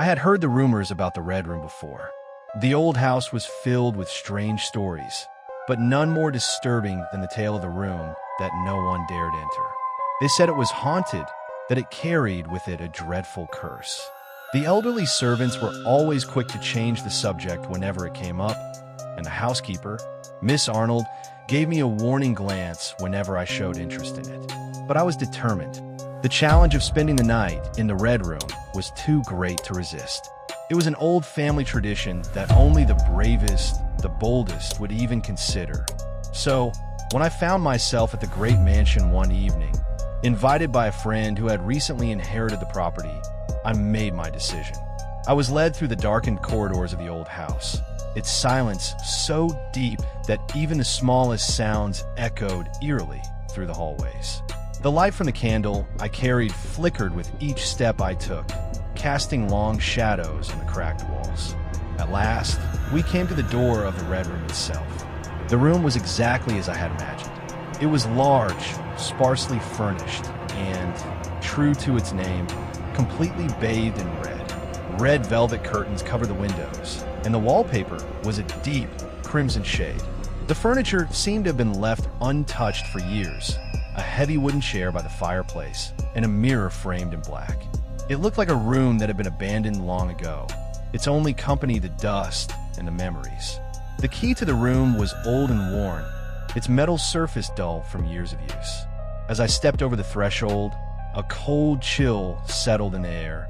I had heard the rumors about the Red Room before. The old house was filled with strange stories, but none more disturbing than the tale of the room that no one dared enter. They said it was haunted, that it carried with it a dreadful curse. The elderly servants were always quick to change the subject whenever it came up, and the housekeeper, Miss Arnold, gave me a warning glance whenever I showed interest in it. But I was determined. The challenge of spending the night in the Red Room was too great to resist. It was an old family tradition that only the bravest, the boldest would even consider. So, when I found myself at the great mansion one evening, invited by a friend who had recently inherited the property, I made my decision. I was led through the darkened corridors of the old house, its silence so deep that even the smallest sounds echoed eerily through the hallways. The light from the candle I carried flickered with each step I took, casting long shadows in the cracked walls. At last, we came to the door of the Red Room itself. The room was exactly as I had imagined. It was large, sparsely furnished, and, true to its name, completely bathed in red. Red velvet curtains covered the windows, and the wallpaper was a deep crimson shade. The furniture seemed to have been left untouched for years. A heavy wooden chair by the fireplace, and a mirror framed in black. It looked like a room that had been abandoned long ago, its only company the dust and the memories. The key to the room was old and worn, its metal surface dull from years of use. As I stepped over the threshold, a cold chill settled in the air,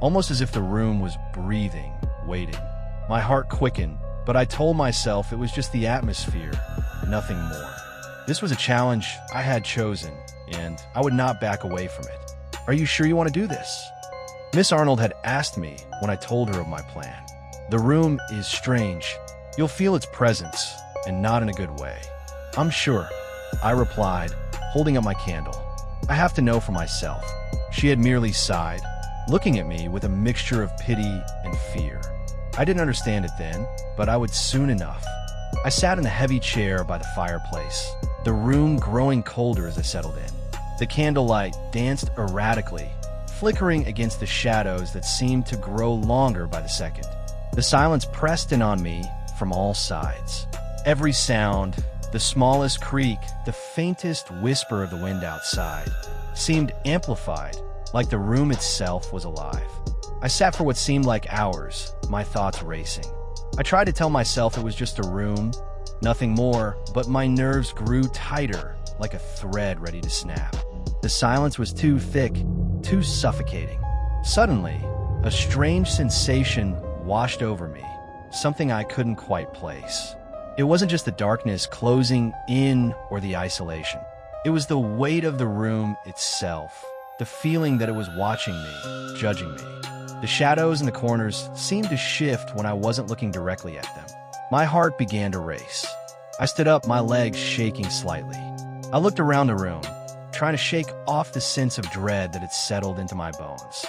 almost as if the room was breathing, waiting. My heart quickened, but I told myself it was just the atmosphere, nothing more. This was a challenge I had chosen, and I would not back away from it. "Are you sure you want to do this?" Miss Arnold had asked me when I told her of my plan. "The room is strange. You'll feel its presence, and not in a good way." "I'm sure," I replied, holding up my candle. "I have to know for myself." She had merely sighed, looking at me with a mixture of pity and fear. I didn't understand it then, but I would soon enough. I sat in a heavy chair by the fireplace, the room growing colder as I settled in. The candlelight danced erratically, flickering against the shadows that seemed to grow longer by the second. The silence pressed in on me from all sides. Every sound, the smallest creak, the faintest whisper of the wind outside, seemed amplified, like the room itself was alive. I sat for what seemed like hours, my thoughts racing. I tried to tell myself it was just a room, nothing more, but my nerves grew tighter, like a thread ready to snap. The silence was too thick, too suffocating. Suddenly, a strange sensation washed over me, something I couldn't quite place. It wasn't just the darkness closing in or the isolation. It was the weight of the room itself, the feeling that it was watching me, judging me. The shadows in the corners seemed to shift when I wasn't looking directly at them. My heart began to race. I stood up, my legs shaking slightly. I looked around the room, trying to shake off the sense of dread that had settled into my bones.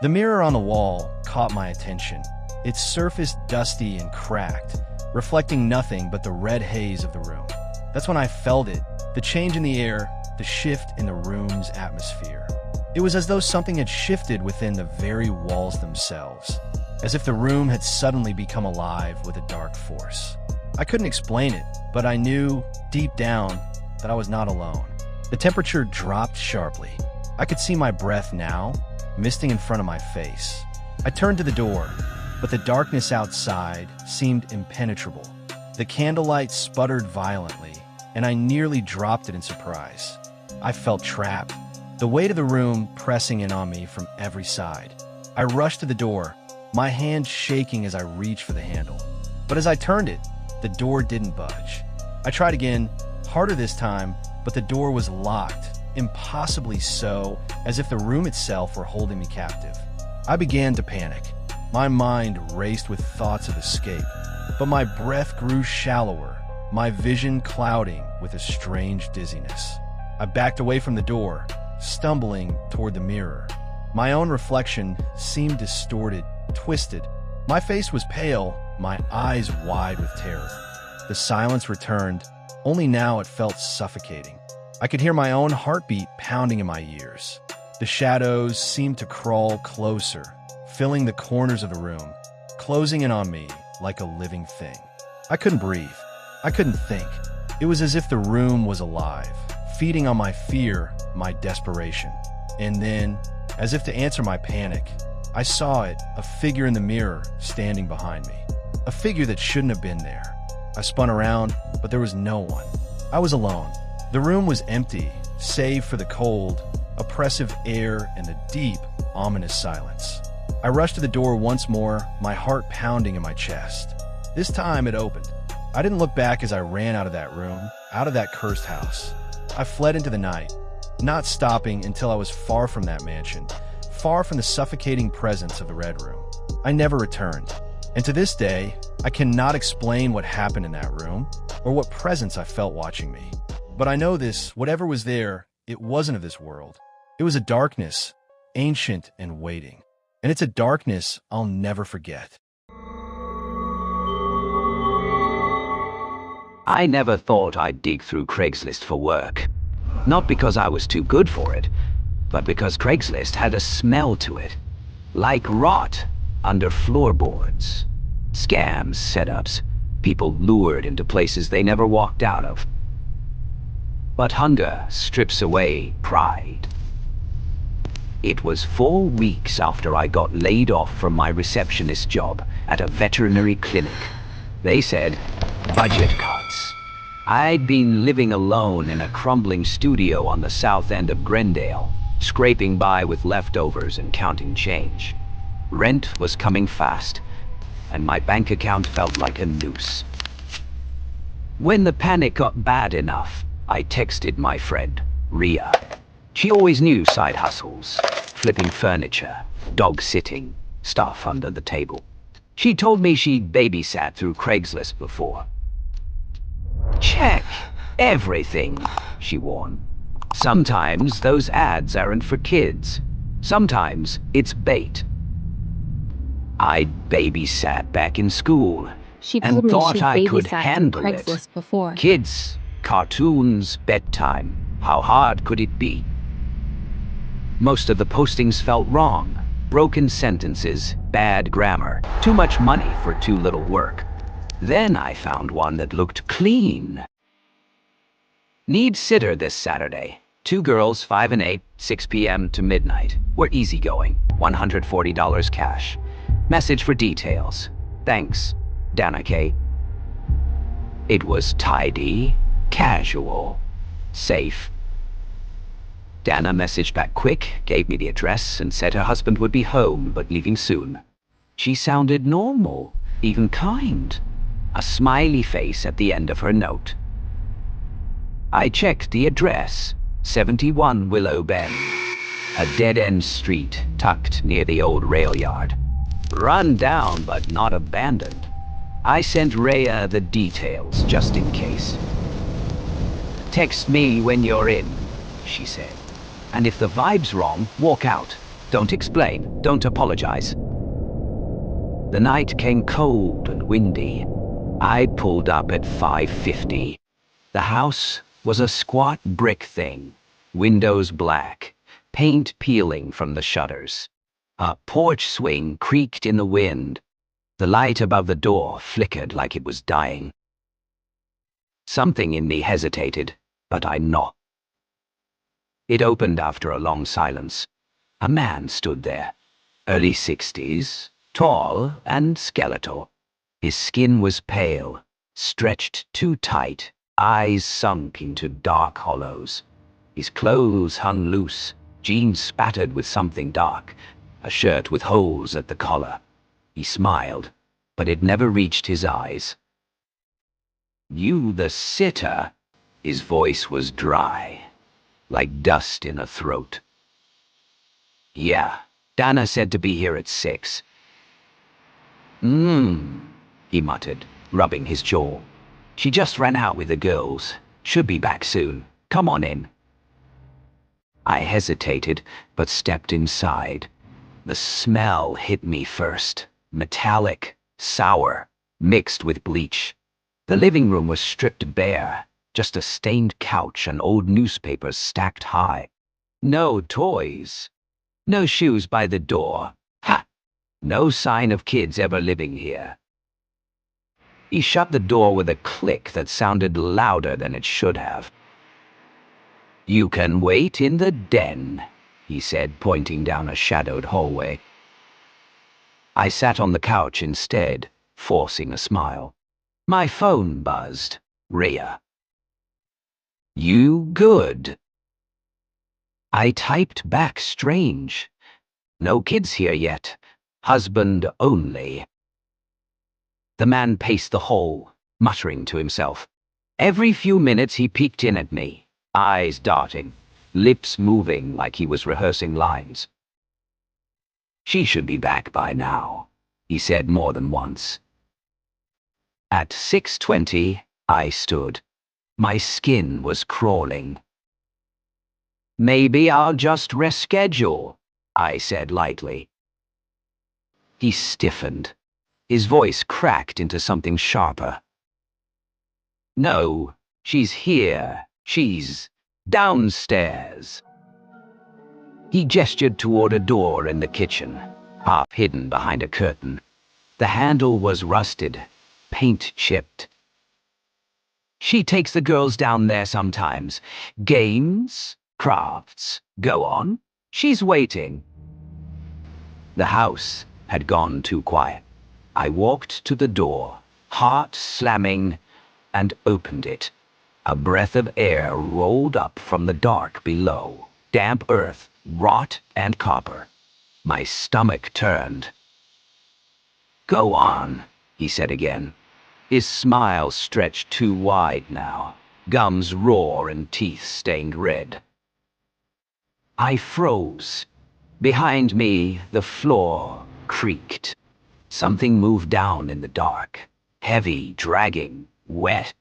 The mirror on the wall caught my attention, its surface dusty and cracked, reflecting nothing but the red haze of the room. That's when I felt it, the change in the air, the shift in the room's atmosphere. It was as though something had shifted within the very walls themselves, as if the room had suddenly become alive with a dark force. I couldn't explain it, but I knew, deep down, that I was not alone. The temperature dropped sharply. I could see my breath now, misting in front of my face. I turned to the door, but the darkness outside seemed impenetrable. The candlelight sputtered violently, and I nearly dropped it in surprise. I felt trapped, the weight of the room pressing in on me from every side. I rushed to the door, my hand shaking as I reached for the handle. But as I turned it, the door didn't budge. I tried again, harder this time, but the door was locked, impossibly so, as if the room itself were holding me captive. I began to panic. My mind raced with thoughts of escape, but my breath grew shallower, my vision clouding with a strange dizziness. I backed away from the door, stumbling toward the mirror. My own reflection seemed distorted, twisted. My face was pale, my eyes wide with terror. The silence returned, only now it felt suffocating. I could hear my own heartbeat pounding in my ears. The shadows seemed to crawl closer, filling the corners of the room, closing in on me like a living thing. I couldn't breathe. I couldn't think. It was as if the room was alive, feeding on my fear, my desperation. And then, as if to answer my panic, I saw it, a figure in the mirror standing behind me. A figure that shouldn't have been there. I spun around, but there was no one. I was alone. The room was empty, save for the cold, oppressive air and the deep, ominous silence. I rushed to the door once more, my heart pounding in my chest. This time it opened. I didn't look back as I ran out of that room, out of that cursed house. I fled into the night, not stopping until I was far from that mansion, far from the suffocating presence of the Red Room. I never returned. And to this day, I cannot explain what happened in that room or what presence I felt watching me. But I know this, whatever was there, it wasn't of this world. It was a darkness, ancient and waiting. And it's a darkness I'll never forget. I never thought I'd dig through Craigslist for work. Not because I was too good for it, but because Craigslist had a smell to it. Like rot under floorboards. Scams, setups, people lured into places they never walked out of. But hunger strips away pride. It was 4 weeks after I got laid off from my receptionist job at a veterinary clinic. They said, budget cuts. I'd been living alone in a crumbling studio on the south end of Grendale, scraping by with leftovers and counting change. Rent was coming fast, and my bank account felt like a noose. When the panic got bad enough, I texted my friend, Ria. She always knew side hustles, flipping furniture, dog sitting, stuff under the table. She told me she'd babysat through Craigslist before. Check everything, she warned. Sometimes those ads aren't for kids. Sometimes it's bait. I'd babysat back in school and thought I could handle it. Before. Kids, cartoons, bedtime. How hard could it be? Most of the postings felt wrong. Broken sentences, bad grammar, too much money for too little work. Then I found one that looked clean. Need sitter this Saturday. 2 girls, 5 and 8, 6 p.m. to midnight. We're easygoing. $140 cash. Message for details. Thanks, Dana K. It was tidy, casual, safe. Dana messaged back quick, gave me the address, and said her husband would be home, but leaving soon. She sounded normal, even kind. A smiley face at the end of her note. I checked the address, 71 Willow Bend, a dead-end street tucked near the old rail yard. Run down, but not abandoned. I sent Rhea the details, just in case. Text me when you're in, she said. And if the vibe's wrong, walk out. Don't explain, don't apologize. The night came cold and windy. I pulled up at 5:50. The house was a squat brick thing, windows black, paint peeling from the shutters. A porch swing creaked in the wind. The light above the door flickered like it was dying. Something in me hesitated, but I knocked. It opened after a long silence. A man stood there, early 60s, tall and skeletal. His skin was pale, stretched too tight, eyes sunk into dark hollows. His clothes hung loose, jeans spattered with something dark, a shirt with holes at the collar. He smiled, but it never reached his eyes. You the sitter? His voice was dry, like dust in a throat. Yeah, Dana said to be here at 6. He muttered, rubbing his jaw. She just ran out with the girls. Should be back soon. Come on in. I hesitated, but stepped inside. The smell hit me first. Metallic, sour, mixed with bleach. The living room was stripped bare, just a stained couch and old newspapers stacked high. No toys. No shoes by the door. Ha! No sign of kids ever living here. He shut the door with a click that sounded louder than it should have. "You can wait in the den," he said, pointing down a shadowed hallway. I sat on the couch instead, forcing a smile. My phone buzzed. Rhea. "You good?" I typed back strange. "No kids here yet. Husband only." The man paced the hall, muttering to himself. Every few minutes he peeked in at me, eyes darting, lips moving like he was rehearsing lines. "She should be back by now," he said more than once. At 6:20, I stood. My skin was crawling. "Maybe I'll just reschedule," I said lightly. He stiffened. His voice cracked into something sharper. "No, she's here. She's downstairs." He gestured toward a door in the kitchen, half hidden behind a curtain. The handle was rusted, paint chipped. "She takes the girls down there sometimes. Games, crafts. Go on. She's waiting." The house had gone too quiet. I walked to the door, heart slamming, and opened it. A breath of air rolled up from the dark below. Damp earth, rot and copper. My stomach turned. "Go on," he said again. His smile stretched too wide now, gums raw and teeth stained red. I froze. Behind me, the floor creaked. Something moved down in the dark, heavy, dragging, wet.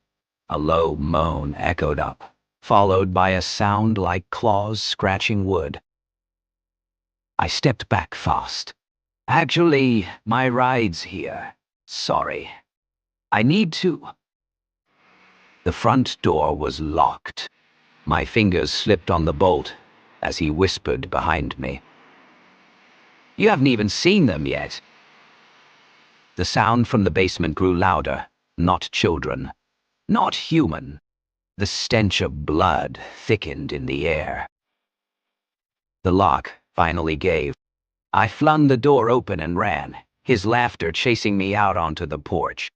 A low moan echoed up, followed by a sound like claws scratching wood. I stepped back fast. "Actually, my ride's here. Sorry. I need to." The front door was locked. My fingers slipped on the bolt as he whispered behind me. "You haven't even seen them yet." The sound from the basement grew louder. Not children. Not human. The stench of blood thickened in the air. The lock finally gave. I flung the door open and ran, his laughter chasing me out onto the porch.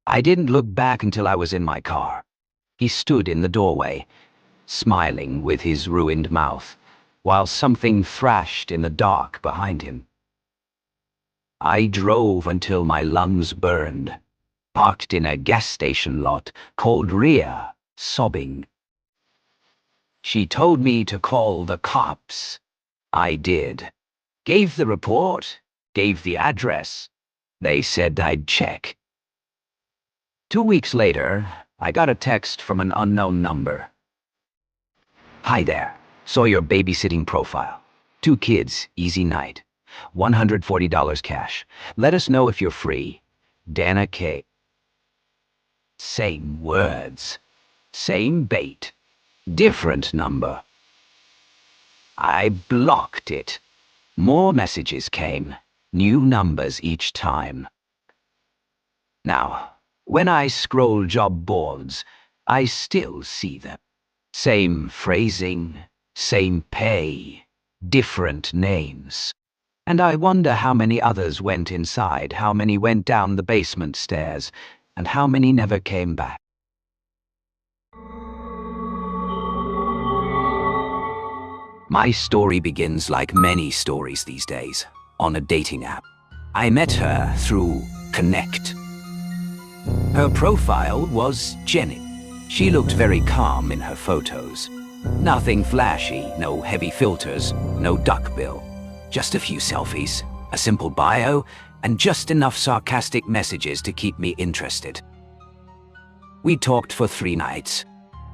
I didn't look back until I was in my car. He stood in the doorway, smiling with his ruined mouth, while something thrashed in the dark behind him. I drove until my lungs burned, parked in a gas station lot, called Rhea, sobbing. She told me to call the cops. I did. Gave the report, gave the address. They said I'd check. 2 weeks later, I got a text from an unknown number. "Hi there. Saw your babysitting profile. 2 kids, easy night. $140 cash. Let us know if you're free. Dana K." Same words. Same bait. Different number. I blocked it. More messages came. New numbers each time. Now, when I scroll job boards, I still see them. Same phrasing, same pay, different names. And I wonder how many others went inside, how many went down the basement stairs, and how many never came back. My story begins like many stories these days, on a dating app. I met her through Connect. Her profile was Jenny. She looked very calm in her photos. Nothing flashy, no heavy filters, no duckbill. Just a few selfies, a simple bio, and just enough sarcastic messages to keep me interested. We talked for 3 nights.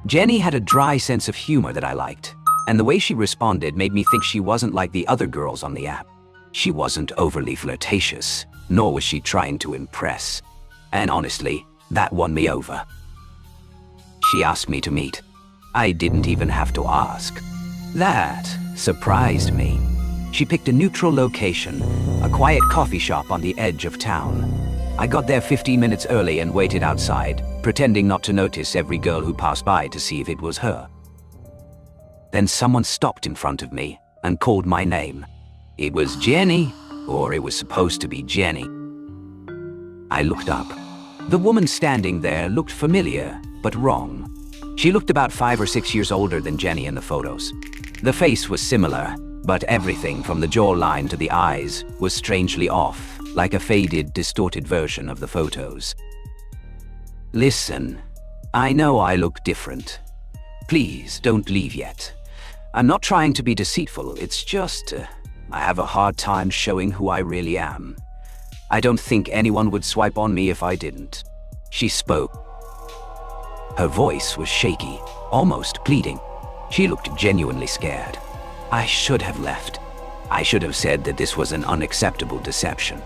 Jenny had a dry sense of humor that I liked, and the way she responded made me think she wasn't like the other girls on the app. She wasn't overly flirtatious, nor was she trying to impress. And honestly, that won me over. She asked me to meet. I didn't even have to ask. That surprised me. She picked a neutral location, a quiet coffee shop on the edge of town. I got there 15 minutes early and waited outside, pretending not to notice every girl who passed by to see if it was her. Then someone stopped in front of me and called my name. It was Jenny, or it was supposed to be Jenny. I looked up. The woman standing there looked familiar, but wrong. She looked about 5 or 6 years older than Jenny in the photos. The face was similar, but everything from the jawline to the eyes was strangely off, like a faded, distorted version of the photos. Listen, I know I look different. Please don't leave yet. I'm not trying to be deceitful, it's just I have a hard time showing who I really am. I don't think anyone would swipe on me if I didn't. She spoke. Her voice was shaky, almost pleading. She looked genuinely scared. I should have left. I should have said that this was an unacceptable deception.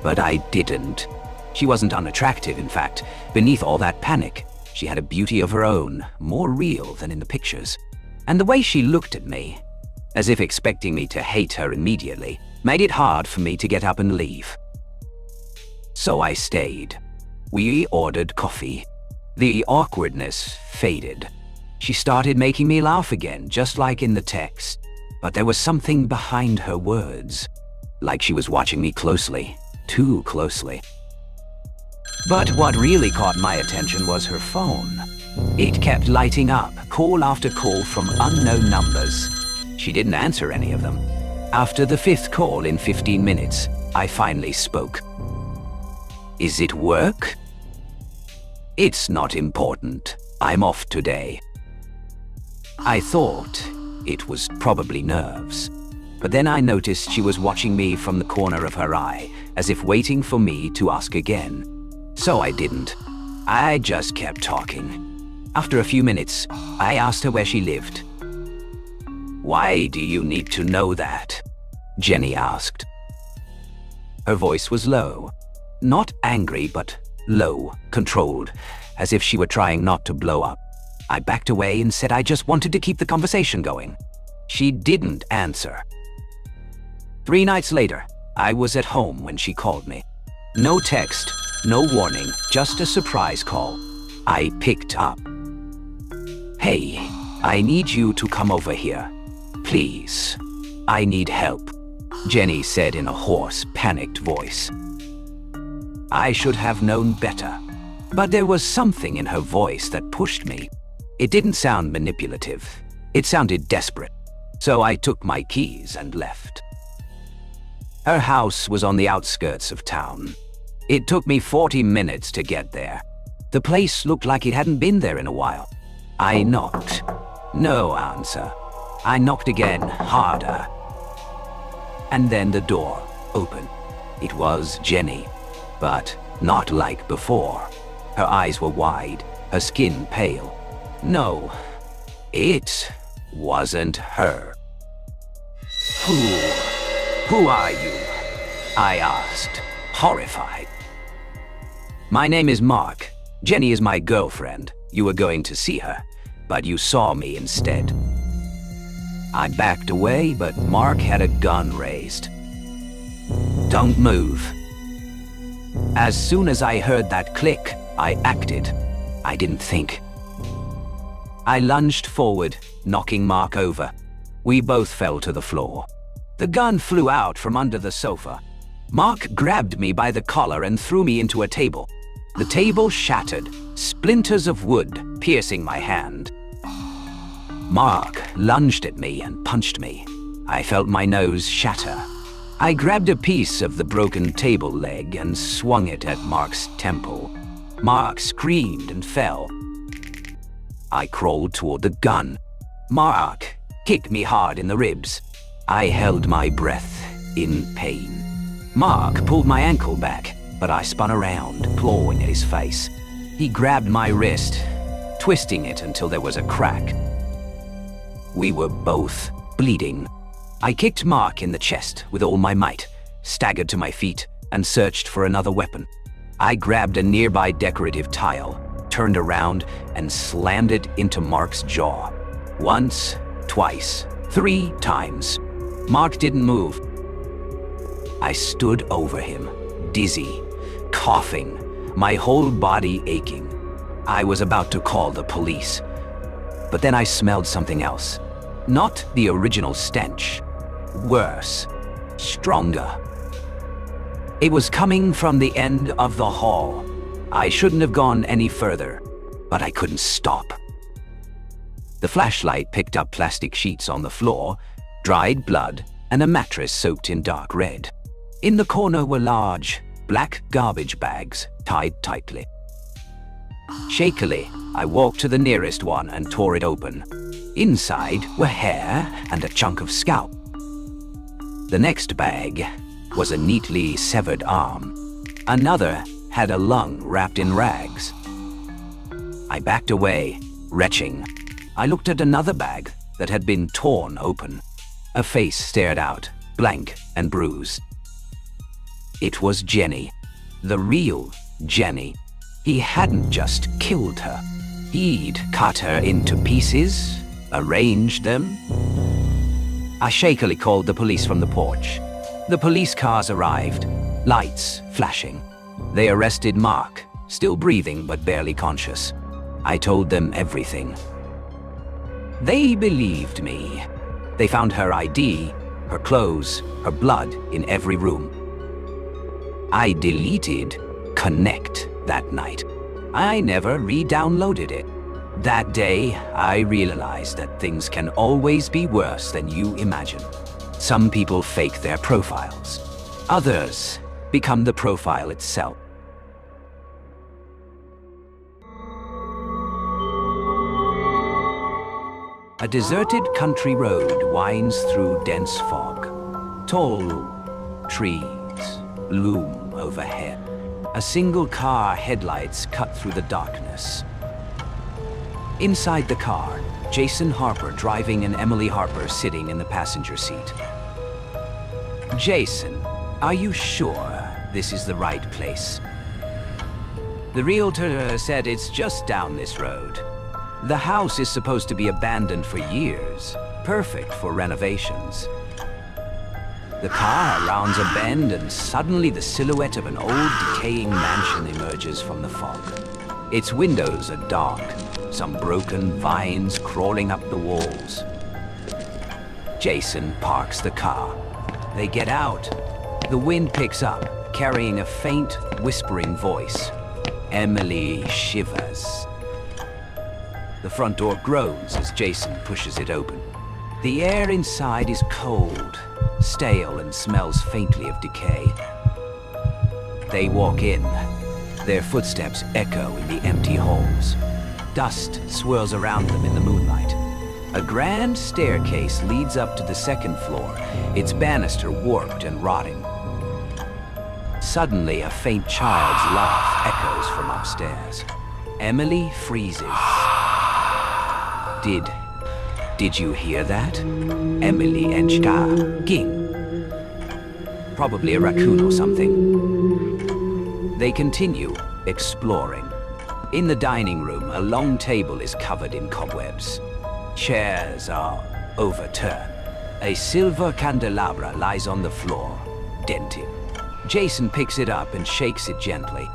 But I didn't. She wasn't unattractive, in fact. Beneath all that panic, she had a beauty of her own, more real than in the pictures. And the way she looked at me, as if expecting me to hate her immediately, made it hard for me to get up and leave. So I stayed. We ordered coffee. The awkwardness faded. She started making me laugh again, just like in the text. But there was something behind her words, like she was watching me closely, too closely. But what really caught my attention was her phone. It kept lighting up, call after call from unknown numbers. She didn't answer any of them. After the 5th call in 15 minutes, I finally spoke. Is it work? It's not important. I'm off today. I thought it was probably nerves. But then I noticed she was watching me from the corner of her eye, as if waiting for me to ask again. So I didn't. I just kept talking. After a few minutes, I asked her where she lived. Why do you need to know that? Jenny asked. Her voice was low. Not angry, but low, controlled, as if she were trying not to blow up. I backed away and said I just wanted to keep the conversation going. She didn't answer. 3 nights later, I was at home when she called me. No text, no warning, just a surprise call. I picked up. Hey, I need you to come over here. Please. I need help, Jenny said in a hoarse, panicked voice. I should have known better, but there was something in her voice that pushed me. It didn't sound manipulative. It sounded desperate. So I took my keys and left. Her house was on the outskirts of town. It took me 40 minutes to get there. The place looked like it hadn't been there in a while. I knocked. No answer. I knocked again, harder. And then the door opened. It was Jenny, but not like before. Her eyes were wide, her skin pale. No, it wasn't her. Who are you? I asked, horrified. My name is Mark. Jenny is my girlfriend. You were going to see her, but you saw me instead. I backed away, but Mark had a gun raised. Don't move. As soon as I heard that click, I acted. I didn't think. I lunged forward, knocking Mark over. We both fell to the floor. The gun flew out from under the sofa. Mark grabbed me by the collar and threw me into a table. The table shattered, splinters of wood piercing my hand. Mark lunged at me and punched me. I felt my nose shatter. I grabbed a piece of the broken table leg and swung it at Mark's temple. Mark screamed and fell. I crawled toward the gun. Mark kicked me hard in the ribs. I held my breath in pain. Mark pulled my ankle back, but I spun around, clawing at his face. He grabbed my wrist, twisting it until there was a crack. We were both bleeding. I kicked Mark in the chest with all my might, staggered to my feet, and searched for another weapon. I grabbed a nearby decorative tile, turned around, and slammed it into Mark's jaw. Once, twice, 3 times. Mark didn't move. I stood over him, dizzy, coughing, my whole body aching. I was about to call the police. But then I smelled something else. Not the original stench. Worse. Stronger. It was coming from the end of the hall. I shouldn't have gone any further, but I couldn't stop. The flashlight picked up plastic sheets on the floor, dried blood, and a mattress soaked in dark red. In the corner were large, black garbage bags tied tightly. Shakily, I walked to the nearest one and tore it open. Inside were hair and a chunk of scalp. The next bag was a neatly severed arm. Another had a lung wrapped in rags. I backed away, retching. I looked at another bag that had been torn open. A face stared out, blank and bruised. It was Jenny, the real Jenny. He hadn't just killed her. He'd cut her into pieces, arranged them. I shakily called the police from the porch. The police cars arrived, lights flashing. They arrested Mark, still breathing but barely conscious. I told them everything. They believed me. They found her ID, her clothes, her blood in every room. I deleted Connect that night. I never re-downloaded it. That day, I realized that things can always be worse than you imagine. Some people fake their profiles. Others become the profile itself. A deserted country road winds through dense fog. Tall trees loom overhead. A single car headlights cut through the darkness. Inside the car, Jason Harper driving and Emily Harper sitting in the passenger seat. Jason, are you sure this is the right place? The realtor said it's just down this road. The house is supposed to be abandoned for years, perfect for renovations. The car rounds a bend and suddenly the silhouette of an old decaying mansion emerges from the fog. Its windows are dark, some broken vines crawling up the walls. Jason parks the car. They get out. The wind picks up, carrying a faint, whispering voice. Emily shivers. The front door groans as Jason pushes it open. The air inside is cold, stale, and smells faintly of decay. They walk in. Their footsteps echo in the empty halls. Dust swirls around them in the moonlight. A grand staircase leads up to the second floor, its banister warped and rotting. Suddenly, a faint child's laugh echoes from upstairs. Emily freezes. Did you hear that? Emily Enchka Ging. Probably a raccoon or something. They continue, exploring. In the dining room, a long table is covered in cobwebs. Chairs are overturned. A silver candelabra lies on the floor, dented. Jason picks it up and shakes it gently.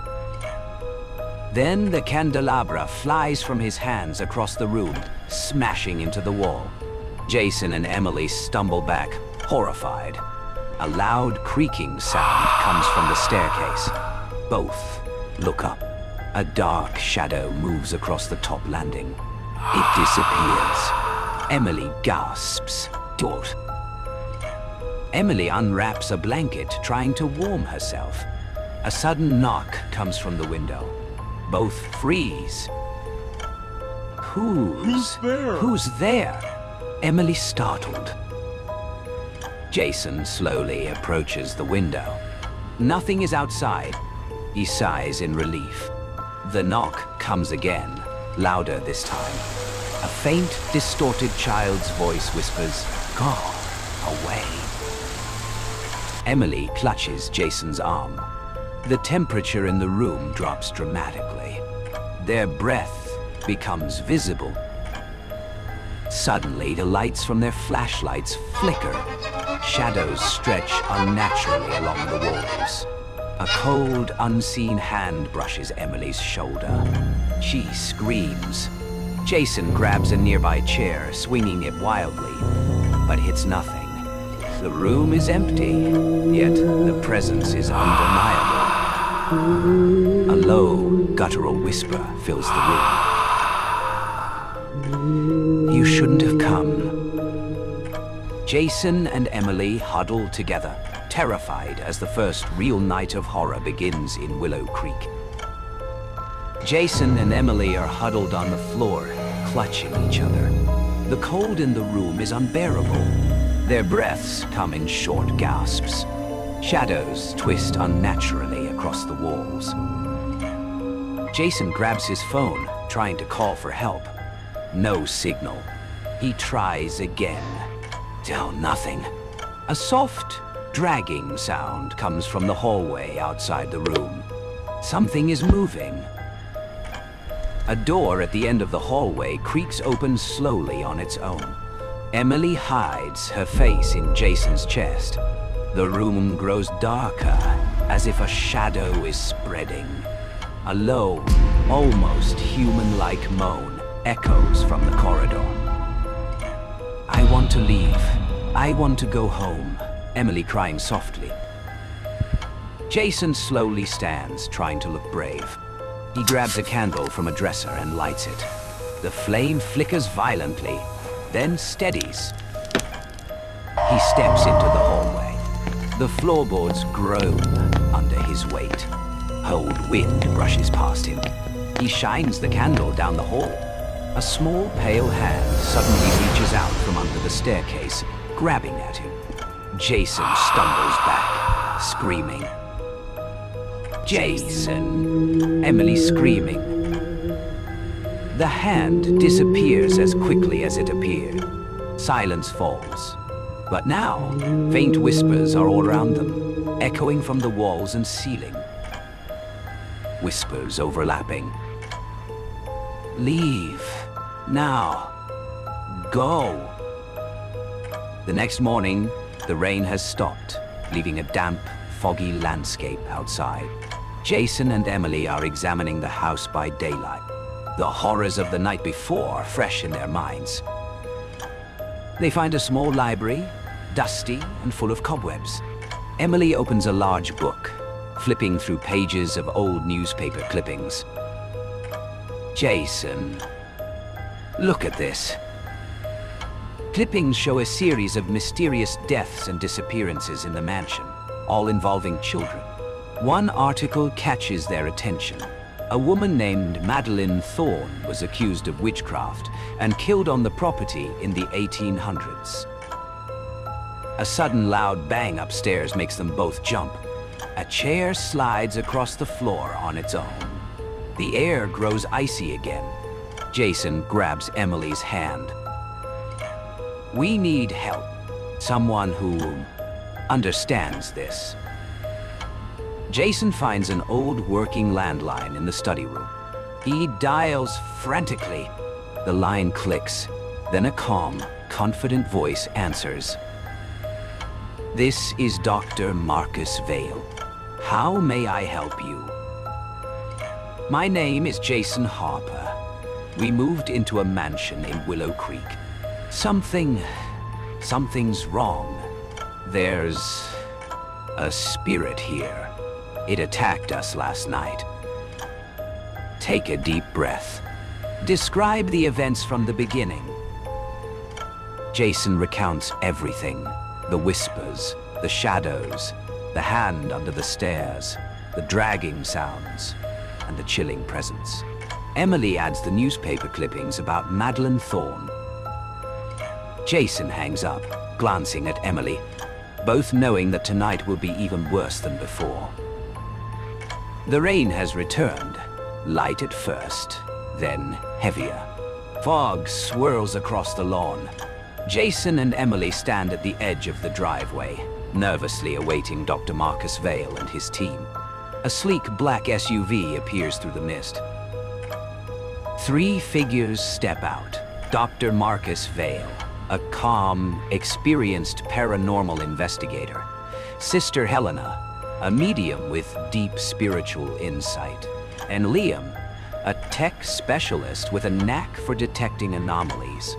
Then the candelabra flies from his hands across the room, smashing into the wall. Jason and Emily stumble back, horrified. A loud creaking sound comes from the staircase. Both look up. A dark shadow moves across the top landing. It disappears. Emily gasps. Dort. Emily unwraps a blanket, trying to warm herself. A sudden knock comes from the window. Both freeze. Who's there? Who's there? Emily startled. Jason slowly approaches the window. Nothing is outside. He sighs in relief. The knock comes again, louder this time. A faint, distorted child's voice whispers, "Go away." Emily clutches Jason's arm. The temperature in the room drops dramatically. Their breath becomes visible. Suddenly, the lights from their flashlights flicker, Shadows stretch unnaturally along the walls. A cold, unseen hand brushes Emily's shoulder. She screams. Jason grabs a nearby chair, swinging it wildly, but hits nothing. The room is empty, yet the presence is undeniable. A low, guttural whisper fills the room. You shouldn't have come. Jason and Emily huddle together, terrified as the first real night of horror begins in Willow Creek. Jason and Emily are huddled on the floor, clutching each other. The cold in the room is unbearable. Their breaths come in short gasps. Shadows twist unnaturally across the walls. Jason grabs his phone, trying to call for help. No signal. He tries again. Still nothing. A soft, dragging sound comes from the hallway outside the room. Something is moving. A door at the end of the hallway creaks open slowly on its own. Emily hides her face in Jason's chest. The room grows darker, as if a shadow is spreading. A low, almost human-like moan echoes from the corridor. I want to leave. I want to go home, Emily crying softly. Jason slowly stands, trying to look brave. He grabs a candle from a dresser and lights it. The flame flickers violently, then steadies. He steps into the hallway. The floorboards groan under his weight. Cold wind brushes past him. He shines the candle down the hall. A small, pale hand suddenly reaches out from under the staircase, grabbing at him. Jason stumbles back, screaming. Jason! Emily screaming. The hand disappears as quickly as it appeared. Silence falls. But now, faint whispers are all around them, echoing from the walls and ceiling. Whispers overlapping. Leave. Now. Go. The next morning, the rain has stopped, leaving a damp, foggy landscape outside. Jason and Emily are examining the house by daylight, the horrors of the night before fresh in their minds. They find a small library, dusty and full of cobwebs. Emily opens a large book, flipping through pages of old newspaper clippings. Jason, look at this. Clippings show a series of mysterious deaths and disappearances in the mansion, all involving children. One article catches their attention. A woman named Madeline Thorne was accused of witchcraft and killed on the property in the 1800s. A sudden loud bang upstairs makes them both jump. A chair slides across the floor on its own. The air grows icy again. Jason grabs Emily's hand. We need help. Someone who understands this. Jason finds an old working landline in the study room. He dials frantically. The line clicks. Then a calm, confident voice answers. This is Dr. Marcus Vale. How may I help you? My name is Jason Harper. We moved into a mansion in Willow Creek. Something's wrong. There's a spirit here. It attacked us last night. Take a deep breath. Describe the events from the beginning. Jason recounts everything. The whispers, the shadows, the hand under the stairs, the dragging sounds, and the chilling presence. Emily adds the newspaper clippings about Madeline Thorne. Jason hangs up, glancing at Emily, both knowing that tonight will be even worse than before. The rain has returned, light at first, then heavier. Fog swirls across the lawn. Jason and Emily stand at the edge of the driveway, nervously awaiting Dr. Marcus Vale and his team. A sleek black SUV appears through the mist. 3 figures step out. Dr. Marcus Vale, a calm, experienced paranormal investigator. Sister Helena, a medium with deep spiritual insight. And Liam, a tech specialist with a knack for detecting anomalies.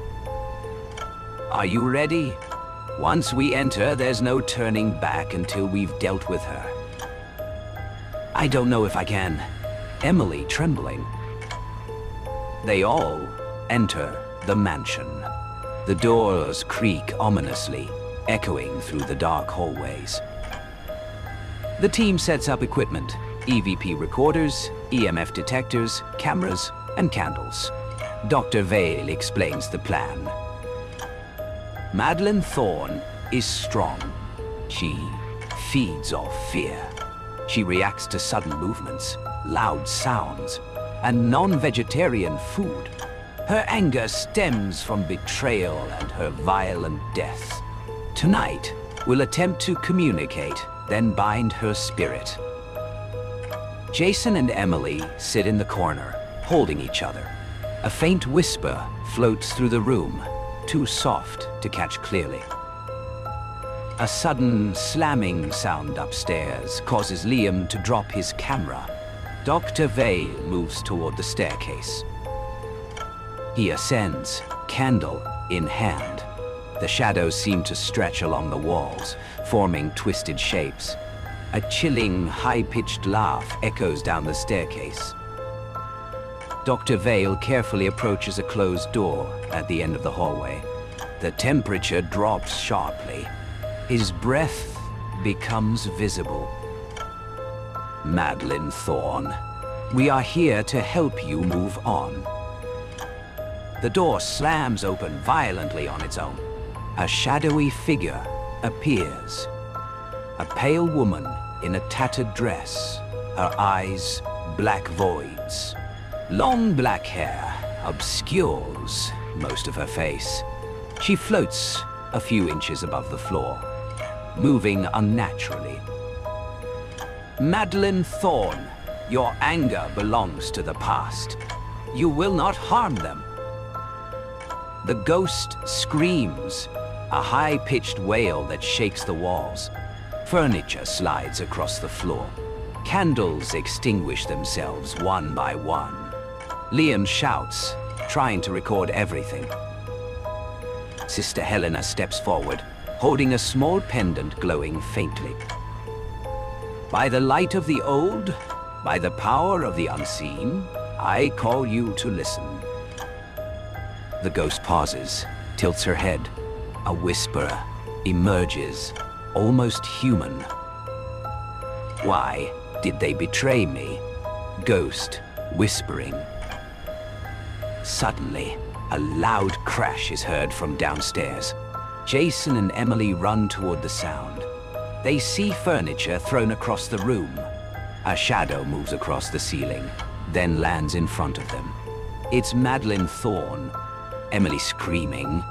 Are you ready? Once we enter, there's no turning back until we've dealt with her. I don't know if I can. Emily trembling. They all enter the mansion. The doors creak ominously, echoing through the dark hallways. The team sets up equipment, EVP recorders, EMF detectors, cameras, and candles. Dr. Vale explains the plan. Madeline Thorne is strong. She feeds off fear. She reacts to sudden movements, loud sounds, and non-vegetarian food. Her anger stems from betrayal and her violent death. Tonight, we'll attempt to communicate, then bind her spirit. Jason and Emily sit in the corner, holding each other. A faint whisper floats through the room, too soft to catch clearly. A sudden slamming sound upstairs causes Liam to drop his camera. Dr. Vale moves toward the staircase. He ascends, candle in hand. The shadows seem to stretch along the walls, forming twisted shapes. A chilling, high-pitched laugh echoes down the staircase. Dr. Vale carefully approaches a closed door at the end of the hallway. The temperature drops sharply. His breath becomes visible. Madeline Thorne, we are here to help you move on. The door slams open violently on its own. A shadowy figure appears. A pale woman in a tattered dress, her eyes black voids. Long black hair obscures most of her face. She floats a few inches above the floor, moving unnaturally. Madeline Thorne, your anger belongs to the past. You will not harm them. The ghost screams, a high-pitched wail that shakes the walls. Furniture slides across the floor. Candles extinguish themselves one by one. Liam shouts, trying to record everything. Sister Helena steps forward, holding a small pendant glowing faintly. By the light of the old, by the power of the unseen, I call you to listen. The ghost pauses, tilts her head. A whisper emerges, almost human. Why did they betray me? Ghost whispering. Suddenly, a loud crash is heard from downstairs. Jason and Emily run toward the sound. They see furniture thrown across the room. A shadow moves across the ceiling, then lands in front of them. It's Madeline Thorne, Emily screaming.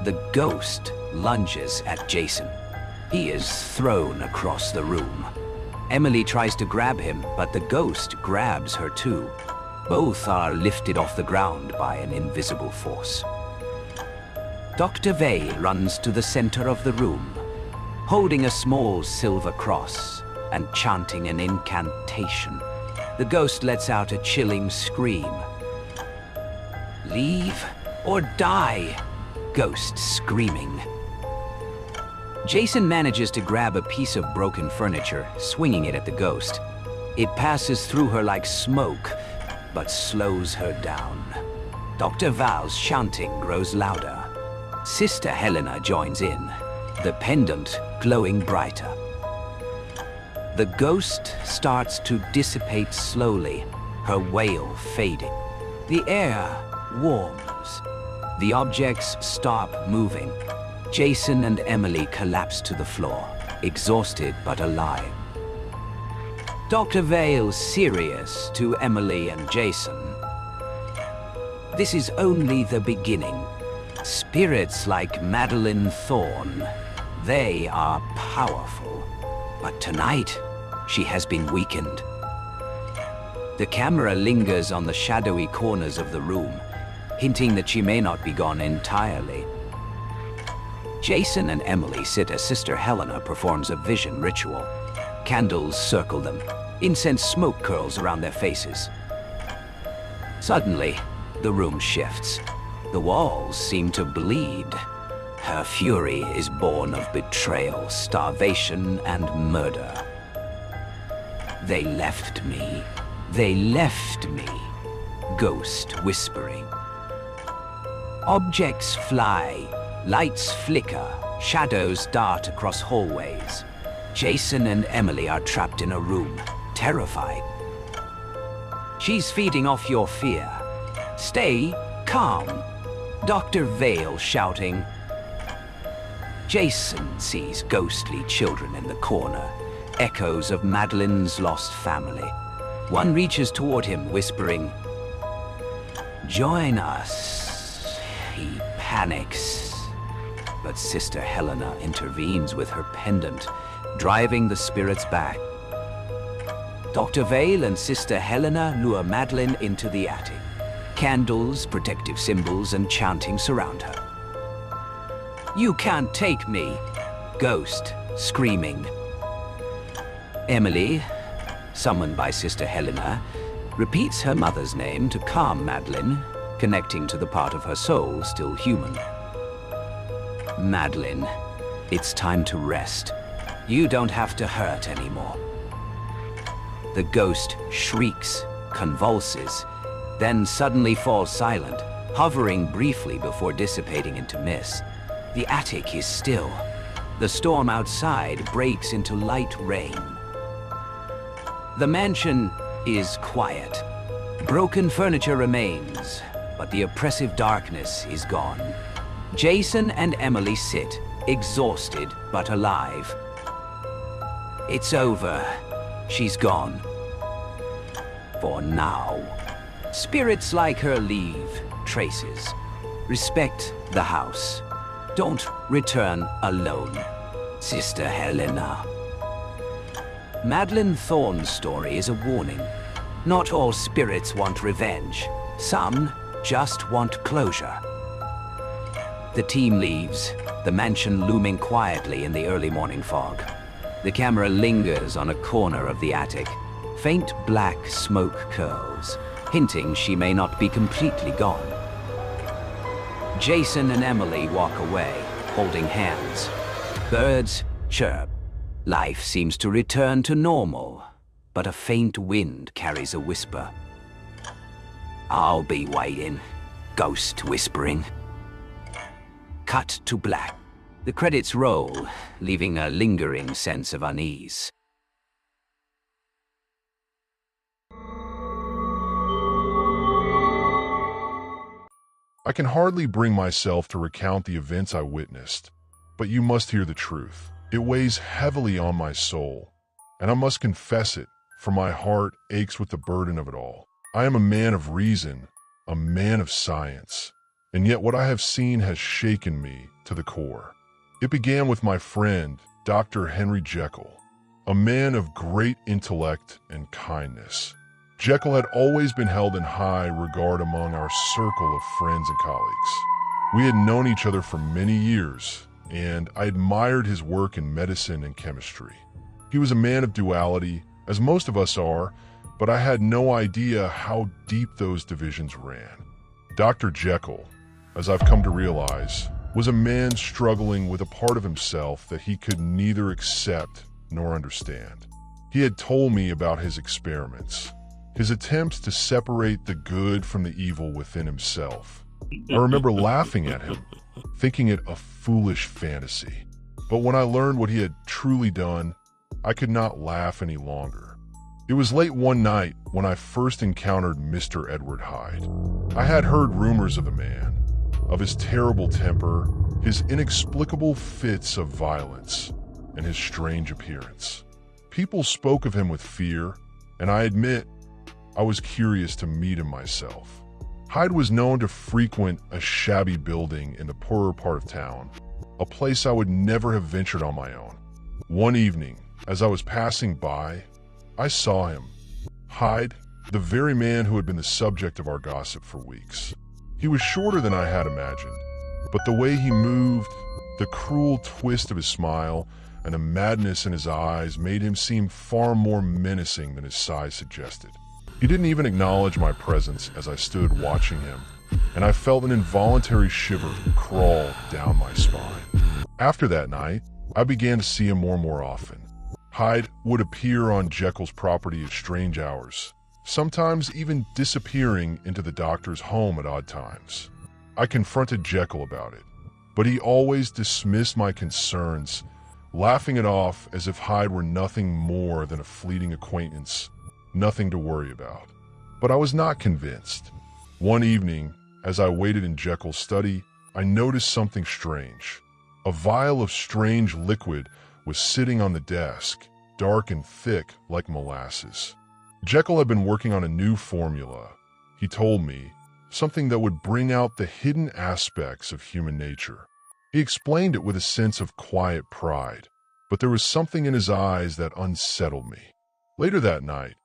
The ghost lunges at Jason. He is thrown across the room. Emily tries to grab him, but the ghost grabs her too. Both are lifted off the ground by an invisible force. Dr. Vale runs to the center of the room, holding a small silver cross and chanting an incantation. The ghost lets out a chilling scream. Leave or die, ghost screaming. Jason manages to grab a piece of broken furniture, swinging it at the ghost. It passes through her like smoke, but slows her down. Dr. Val's shouting grows louder. Sister Helena joins in, the pendant glowing brighter. The ghost starts to dissipate slowly, her wail fading. The air warms. The objects stop moving. Jason and Emily collapse to the floor, exhausted but alive. Dr. Vale serious to Emily and Jason. This is only the beginning. Spirits like Madeline Thorne, they are powerful. But tonight, she has been weakened. The camera lingers on the shadowy corners of the room, hinting that she may not be gone entirely. Jason and Emily sit as Sister Helena performs a vision ritual. Candles circle them. Incense smoke curls around their faces. Suddenly, the room shifts. The walls seem to bleed. Her fury is born of betrayal, starvation, and murder. They left me. They left me. Ghost whispering. Objects fly. Lights flicker. Shadows dart across hallways. Jason and Emily are trapped in a room, terrified. She's feeding off your fear. Stay calm. Dr. Vale shouting. Jason sees ghostly children in the corner, echoes of Madeline's lost family. One reaches toward him, whispering, "Join us." He panics. But Sister Helena intervenes with her pendant, driving the spirits back. Dr. Vale and Sister Helena lure Madeline into the attic. Candles, protective symbols, and chanting surround her. "You can't take me!" Ghost, screaming. Emily, summoned by Sister Helena, repeats her mother's name to calm Madeline, connecting to the part of her soul still human. Madeline, it's time to rest. You don't have to hurt anymore. The ghost shrieks, convulses, then suddenly falls silent, hovering briefly before dissipating into mist. The attic is still. The storm outside breaks into light rain. The mansion is quiet. Broken furniture remains, but the oppressive darkness is gone. Jason and Emily sit, exhausted but alive. It's over. She's gone. For now. Spirits like her leave traces. Respect the house. Don't return alone, Sister Helena. Madeline Thorne's story is a warning. Not all spirits want revenge. Some just want closure. The team leaves, the mansion looming quietly in the early morning fog. The camera lingers on a corner of the attic. Faint black smoke curls, hinting she may not be completely gone. Jason and Emily walk away, holding hands. Birds chirp. Life seems to return to normal, but a faint wind carries a whisper. "I'll be waiting," ghost whispering. Cut to black. The credits roll, leaving a lingering sense of unease. I can hardly bring myself to recount the events I witnessed, but you must hear the truth. It weighs heavily on my soul, and I must confess it, for my heart aches with the burden of it all. I am a man of reason, a man of science, and yet what I have seen has shaken me to the core. It began with my friend, Dr. Henry Jekyll, a man of great intellect and kindness. Jekyll had always been held in high regard among our circle of friends and colleagues. We had known each other for many years, and I admired his work in medicine and chemistry. He was a man of duality, as most of us are, but I had no idea how deep those divisions ran. Dr. Jekyll, as I've come to realize, was a man struggling with a part of himself that he could neither accept nor understand. He had told me about his experiments, his attempts to separate the good from the evil within himself. I remember laughing at him, thinking it a foolish fantasy. But when I learned what he had truly done, I could not laugh any longer. It was late one night when I first encountered Mr. Edward Hyde. I had heard rumors of the man, of his terrible temper, his inexplicable fits of violence, and his strange appearance. People spoke of him with fear, and I admit I was curious to meet him myself. Hyde was known to frequent a shabby building in the poorer part of town, a place I would never have ventured on my own. One evening, as I was passing by, I saw him. Hyde, the very man who had been the subject of our gossip for weeks. He was shorter than I had imagined, but the way he moved, the cruel twist of his smile, and the madness in his eyes made him seem far more menacing than his size suggested. He didn't even acknowledge my presence as I stood watching him, and I felt an involuntary shiver crawl down my spine. After that night, I began to see him more and more often. Hyde would appear on Jekyll's property at strange hours, sometimes even disappearing into the doctor's home at odd times. I confronted Jekyll about it, but he always dismissed my concerns, laughing it off as if Hyde were nothing more than a fleeting acquaintance, nothing to worry about. But I was not convinced. One evening, as I waited in Jekyll's study, I noticed something strange. A vial of strange liquid was sitting on the desk, dark and thick like molasses. Jekyll had been working on a new formula, he told me, something that would bring out the hidden aspects of human nature. He explained it with a sense of quiet pride, but there was something in his eyes that unsettled me. Later that night,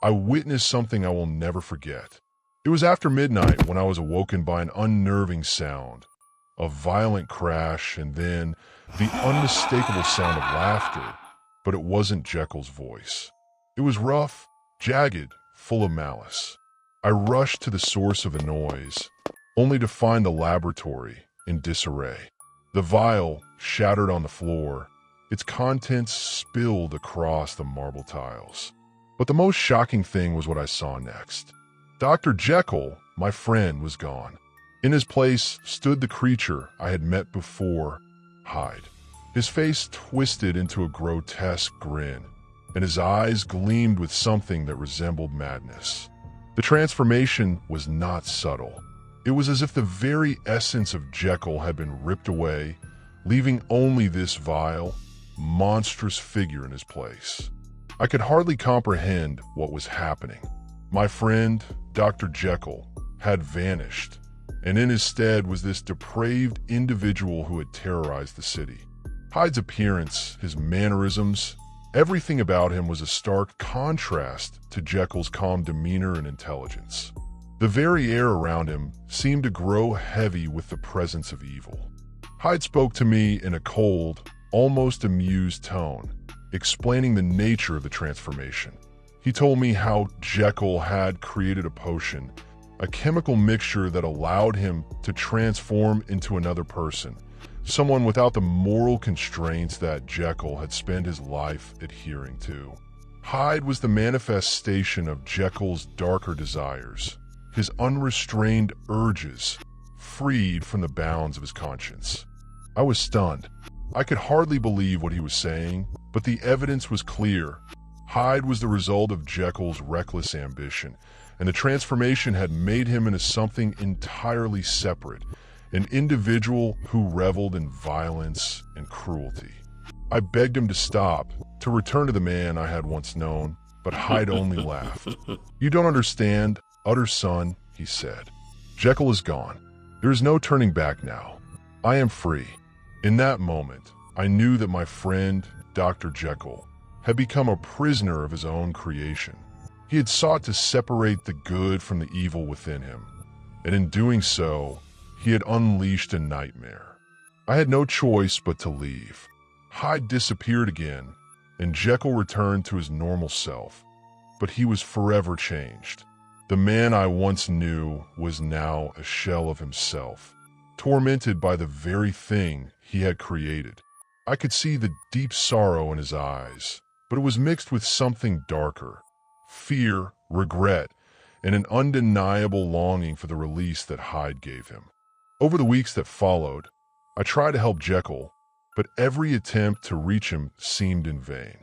I witnessed something I will never forget. It was after midnight when I was awoken by an unnerving sound, a violent crash, and then the unmistakable sound of laughter, but it wasn't Jekyll's voice. It was rough, jagged, full of malice. I rushed to the source of the noise, only to find the laboratory in disarray. The vial shattered on the floor, its contents spilled across the marble tiles. But the most shocking thing was what I saw next. Dr. Jekyll, my friend, was gone. In his place stood the creature I had met before, Hyde. His face twisted into a grotesque grin, and his eyes gleamed with something that resembled madness. The transformation was not subtle. It was as if the very essence of Jekyll had been ripped away, leaving only this vile, monstrous figure in his place. I could hardly comprehend what was happening. My friend, Dr. Jekyll, had vanished, and in his stead was this depraved individual who had terrorized the city. Hyde's appearance, his mannerisms, everything about him was a stark contrast to Jekyll's calm demeanor and intelligence. The very air around him seemed to grow heavy with the presence of evil. Hyde spoke to me in a cold, almost amused tone, explaining the nature of the transformation. He told me how Jekyll had created a potion, a chemical mixture that allowed him to transform into another person, someone without the moral constraints that Jekyll had spent his life adhering to. Hyde was the manifestation of Jekyll's darker desires, his unrestrained urges, freed from the bounds of his conscience. I was stunned. I could hardly believe what he was saying, but the evidence was clear. Hyde was the result of Jekyll's reckless ambition, and the transformation had made him into something entirely separate, an individual who reveled in violence and cruelty. I begged him to stop, to return to the man I had once known, but Hyde only laughed. "You don't understand, utter son," he said. "Jekyll is gone. There is no turning back now. I am free." In that moment, I knew that my friend, Dr. Jekyll, had become a prisoner of his own creation. He had sought to separate the good from the evil within him, and in doing so, he had unleashed a nightmare. I had no choice but to leave. Hyde disappeared again, and Jekyll returned to his normal self, but he was forever changed. The man I once knew was now a shell of himself, tormented by the very thing he had created. I could see the deep sorrow in his eyes, but it was mixed with something darker, fear, regret, and an undeniable longing for the release that Hyde gave him. Over the weeks that followed, I tried to help Jekyll, but every attempt to reach him seemed in vain.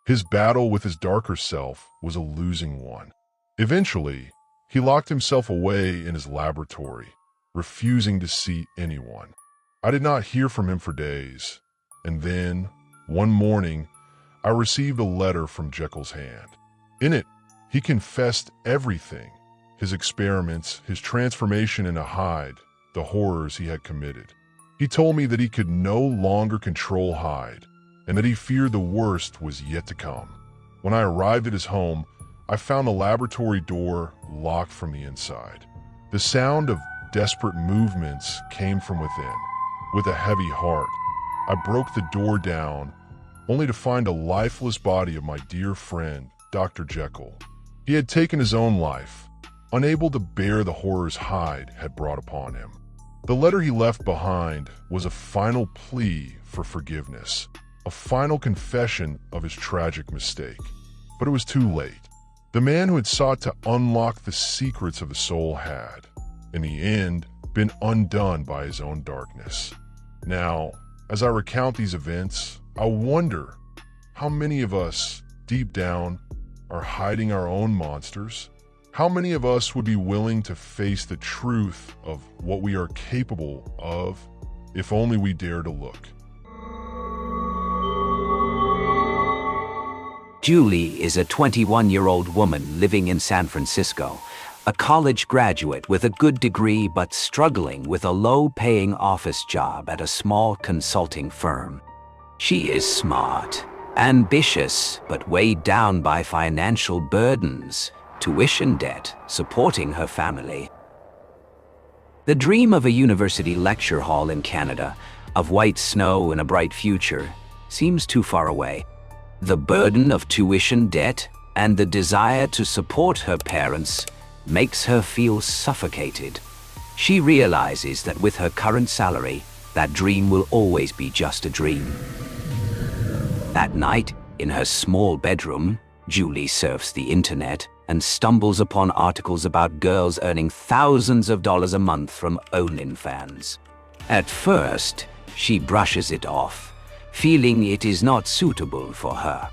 His battle with his darker self was a losing one. Eventually, he locked himself away in his laboratory, refusing to see anyone. I did not hear from him for days, and then, one morning, I received a letter from Jekyll's hand. In it, he confessed everything, his experiments, his transformation into Hyde, the horrors he had committed. He told me that he could no longer control Hyde, and that he feared the worst was yet to come. When I arrived at his home, I found the laboratory door locked from the inside. The sound of desperate movements came from within. With a heavy heart, I broke the door down, only to find a lifeless body of my dear friend, Dr. Jekyll. He had taken his own life, unable to bear the horrors Hyde had brought upon him. The letter he left behind was a final plea for forgiveness, a final confession of his tragic mistake. But it was too late. The man who had sought to unlock the secrets of the soul had, in the end, been undone by his own darkness. Now, as I recount these events, I wonder how many of us, deep down, are hiding our own monsters. How many of us would be willing to face the truth of what we are capable of if only we dare to look? Julie is a 21-year-old woman living in San Francisco, a college graduate with a good degree but struggling with a low-paying office job at a small consulting firm. She is smart, ambitious, but weighed down by financial burdens, tuition debt, supporting her family. The dream of a university lecture hall in Canada, of white snow and a bright future, seems too far away. The burden of tuition debt and the desire to support her parents makes her feel suffocated. She realizes that with her current salary, that dream will always be just a dream. That night, in her small bedroom, Julie surfs the internet and stumbles upon articles about girls earning thousands of dollars a month from OnlyFans. At first, she brushes it off, feeling it is not suitable for her.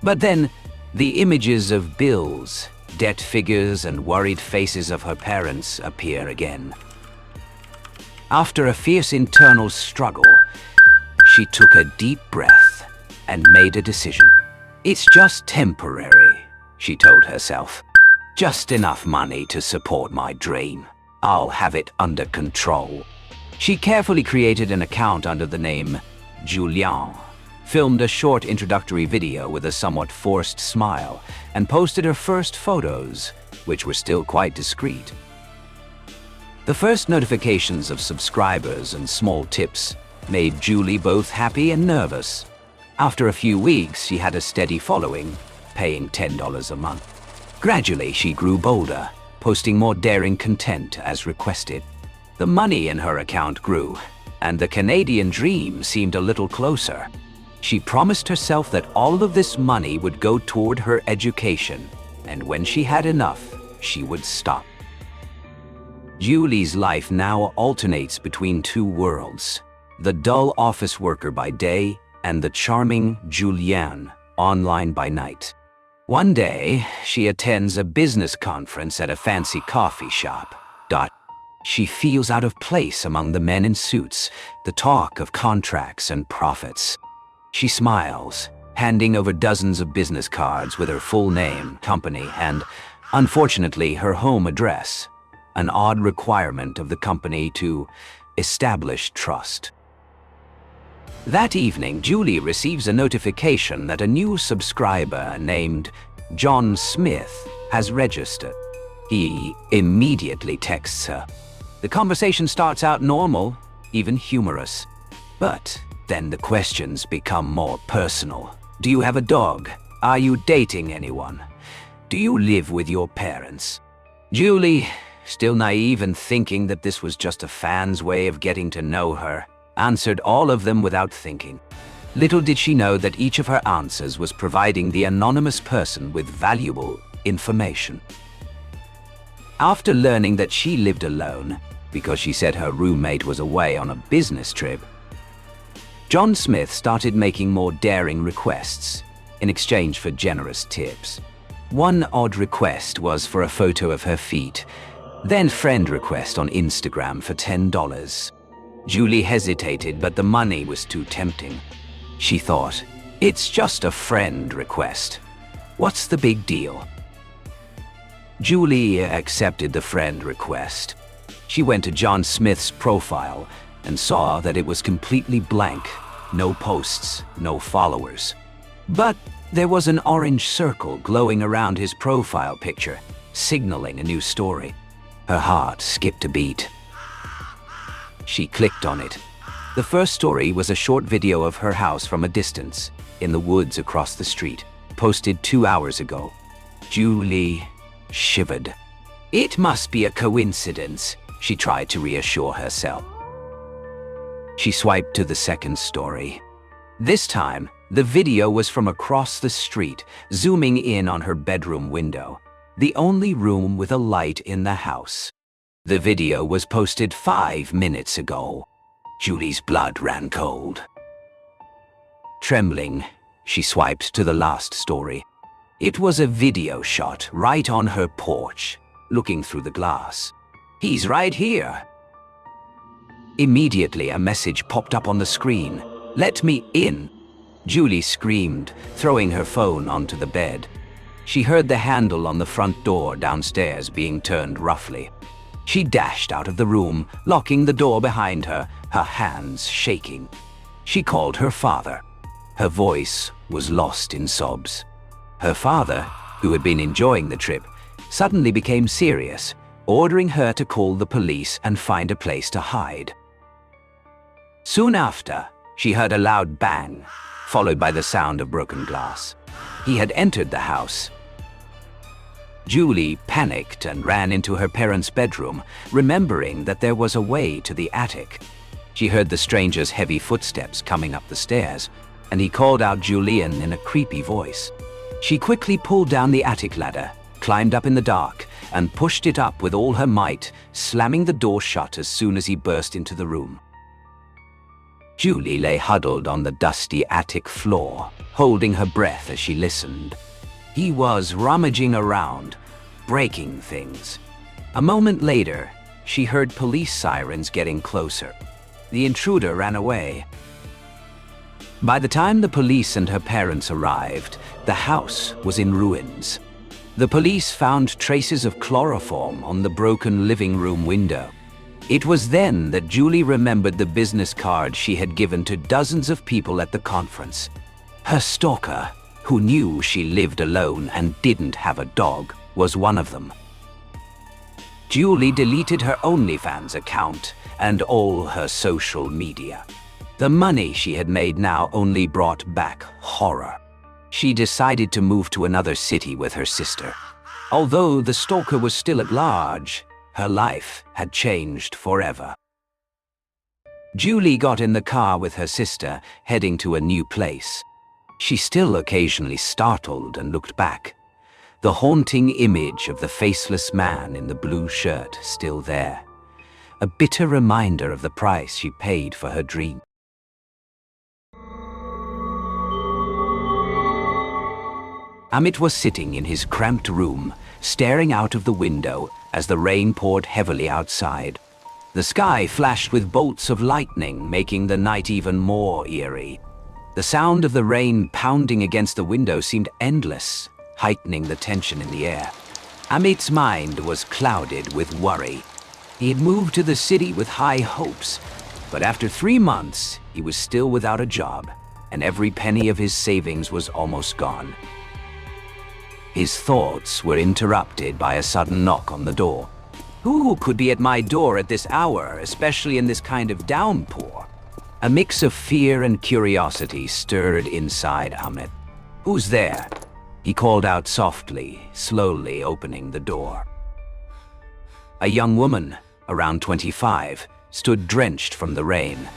But then, the images of bills, debt figures, and worried faces of her parents appear again. After a fierce internal struggle, she took a deep breath and made a decision. It's just temporary, she told herself. Just enough money to support my dream. I'll have it under control. She carefully created an account under the name Julien, filmed a short introductory video with a somewhat forced smile, and posted her first photos, which were still quite discreet. The first notifications of subscribers and small tips made Julie both happy and nervous. After a few weeks, she had a steady following, paying $10 a month. Gradually, she grew bolder, posting more daring content as requested. The money in her account grew, and the Canadian dream seemed a little closer. She promised herself that all of this money would go toward her education, and when she had enough, she would stop. Julie's life now alternates between two worlds, the dull office worker by day and the charming Julien online by night. One day, she attends a business conference at a fancy coffee shop. She feels out of place among the men in suits, the talk of contracts and profits. She smiles, handing over dozens of business cards with her full name, company, and, unfortunately, her home address, an odd requirement of the company to establish trust. That evening, Julie receives a notification that a new subscriber named John Smith has registered. He immediately texts her. The conversation starts out normal, even humorous. But then the questions become more personal. Do you have a dog? Are you dating anyone? Do you live with your parents? Julie, still naive and thinking that this was just a fan's way of getting to know her, answered all of them without thinking. Little did she know that each of her answers was providing the anonymous person with valuable information. After learning that she lived alone, because she said her roommate was away on a business trip, John Smith started making more daring requests in exchange for generous tips. One odd request was for a photo of her feet, then friend request on Instagram for $10. Julie hesitated, but the money was too tempting. She thought, it's just a friend request. What's the big deal? Julie accepted the friend request. She went to John Smith's profile and saw that it was completely blank. No posts, no followers. But there was an orange circle glowing around his profile picture, signaling a new story. Her heart skipped a beat. She clicked on it. The first story was a short video of her house from a distance, in the woods across the street, posted 2 hours ago. Julie shivered. It must be a coincidence, she tried to reassure herself. She swiped to the second story. This time, the video was from across the street, zooming in on her bedroom window, the only room with a light in the house. The video was posted 5 minutes ago. Julie's blood ran cold. Trembling, she swiped to the last story. It was a video shot right on her porch, looking through the glass. He's right here. Immediately, a message popped up on the screen. Let me in. Julie screamed, throwing her phone onto the bed. She heard the handle on the front door downstairs being turned roughly. She dashed out of the room, locking the door behind her, her hands shaking. She called her father. Her voice was lost in sobs. Her father, who had been enjoying the trip, suddenly became serious, ordering her to call the police and find a place to hide. Soon after, she heard a loud bang, followed by the sound of broken glass. He had entered the house. Julie panicked and ran into her parents' bedroom, remembering that there was a way to the attic. She heard the stranger's heavy footsteps coming up the stairs, and he called out Julian in a creepy voice. She quickly pulled down the attic ladder, climbed up in the dark, and pushed it up with all her might, slamming the door shut as soon as he burst into the room. Julie lay huddled on the dusty attic floor, holding her breath as she listened. He was rummaging around, breaking things. A moment later, she heard police sirens getting closer. The intruder ran away. By the time the police and her parents arrived, the house was in ruins. The police found traces of chloroform on the broken living room window. It was then that Julie remembered the business card she had given to dozens of people at the conference. Her stalker, who knew she lived alone and didn't have a dog, was one of them. Julie deleted her OnlyFans account and all her social media. The money she had made now only brought back horror. She decided to move to another city with her sister. Although the stalker was still at large, her life had changed forever. Julie got in the car with her sister, heading to a new place. She still occasionally startled and looked back, the haunting image of the faceless man in the blue shirt still there, a bitter reminder of the price she paid for her dream. Amit was sitting in his cramped room, staring out of the window as the rain poured heavily outside. The sky flashed with bolts of lightning, making the night even more eerie. The sound of the rain pounding against the window seemed endless, heightening the tension in the air. Amit's mind was clouded with worry. He had moved to the city with high hopes, but after 3 months, he was still without a job, and every penny of his savings was almost gone. His thoughts were interrupted by a sudden knock on the door. Who could be at my door at this hour, especially in this kind of downpour? A mix of fear and curiosity stirred inside Amit. Who's there? He called out softly, slowly opening the door. A young woman, around 25, stood drenched from the rain.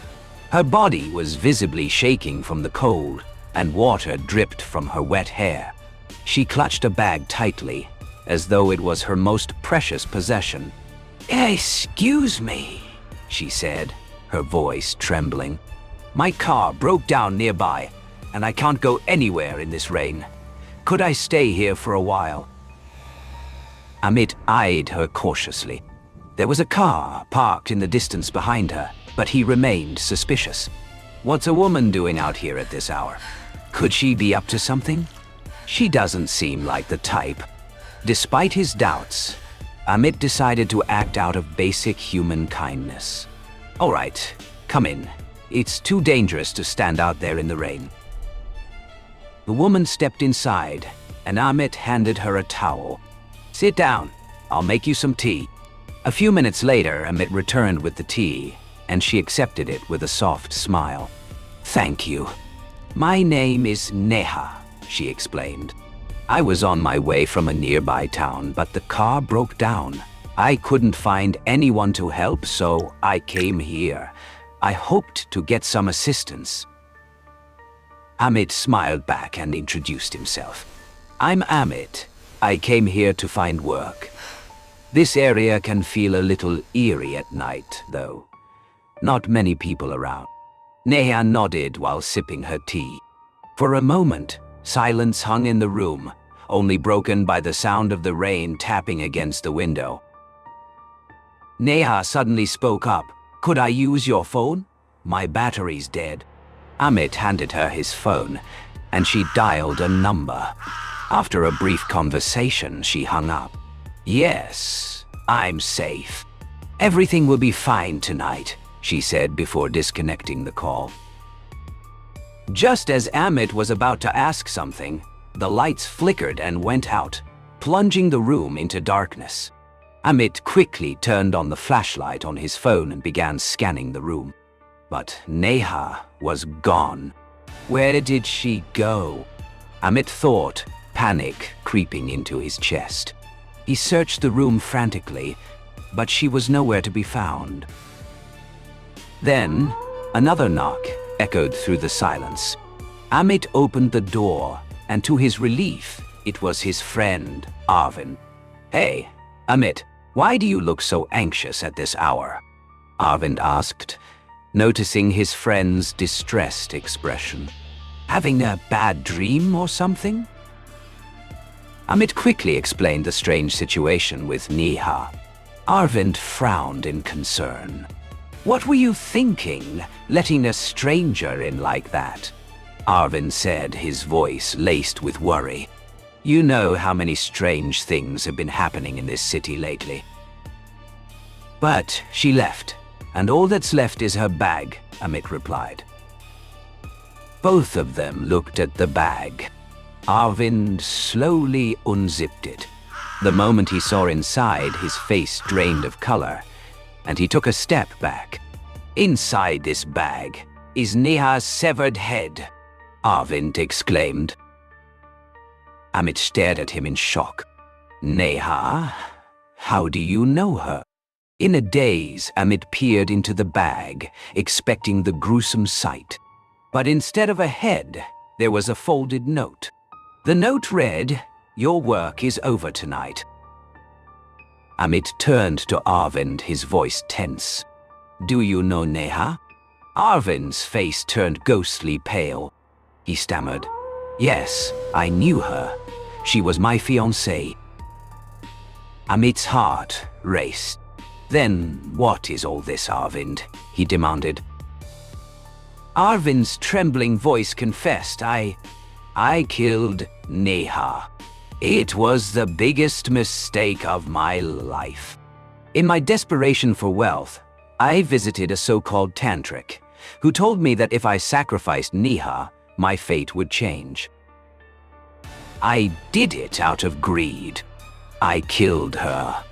Her body was visibly shaking from the cold, and water dripped from her wet hair. She clutched a bag tightly, as though it was her most precious possession. "Excuse me," she said, her voice trembling. "My car broke down nearby, and I can't go anywhere in this rain. Could I stay here for a while?" Amit eyed her cautiously. There was a car parked in the distance behind her, but he remained suspicious. What's a woman doing out here at this hour? Could she be up to something? She doesn't seem like the type. Despite his doubts, Amit decided to act out of basic human kindness. "All right, come in. It's too dangerous to stand out there in the rain." The woman stepped inside, and Amit handed her a towel. "Sit down. I'll make you some tea." A few minutes later, Amit returned with the tea. and she accepted it with a soft smile. "Thank you. My name is Neha," she explained. "I was on my way from a nearby town, but the car broke down. I couldn't find anyone to help, so I came here. I hoped to get some assistance." Amit smiled back and introduced himself. "I'm Amit. I came here to find work. This area can feel a little eerie at night, though. Not many people around." Neha nodded while sipping her tea. For a moment, silence hung in the room, only broken by the sound of the rain tapping against the window. Neha suddenly spoke up. "Could I use your phone? My battery's dead." Amit handed her his phone, and she dialed a number. After a brief conversation, she hung up. "Yes, I'm safe. Everything will be fine tonight," she said before disconnecting the call. Just as Amit was about to ask something, the lights flickered and went out, plunging the room into darkness. Amit quickly turned on the flashlight on his phone and began scanning the room. But Neha was gone. Where did she go? Amit thought, panic creeping into his chest. He searched the room frantically, but she was nowhere to be found. Then, another knock echoed through the silence. Amit opened the door, and to his relief, it was his friend, Arvind. "Hey, Amit, why do you look so anxious at this hour?" Arvind asked, noticing his friend's distressed expression. "Having a bad dream or something?" Amit quickly explained the strange situation with Neha. Arvind frowned in concern. "What were you thinking, letting a stranger in like that?" Arvind said, his voice laced with worry. "You know how many strange things have been happening in this city lately." "But she left, and all that's left is her bag," Amit replied. Both of them looked at the bag. Arvind slowly unzipped it. The moment he saw inside, his face drained of color, and he took a step back. "Inside this bag is Neha's severed head," Arvind exclaimed. Amit stared at him in shock. "Neha? How do you know her?" In a daze, Amit peered into the bag, expecting the gruesome sight. But instead of a head, there was a folded note. The note read, "Your work is over tonight." Amit turned to Arvind, his voice tense. "Do you know Neha?" Arvind's face turned ghostly pale. He stammered, "Yes, I knew her. She was my fiancée." Amit's heart raced. "Then what is all this, Arvind?" he demanded. Arvind's trembling voice confessed, I killed Neha. It was the biggest mistake of my life. In my desperation for wealth, I visited a so-called tantric, who told me that if I sacrificed Neha, my fate would change. I did it out of greed. I killed her.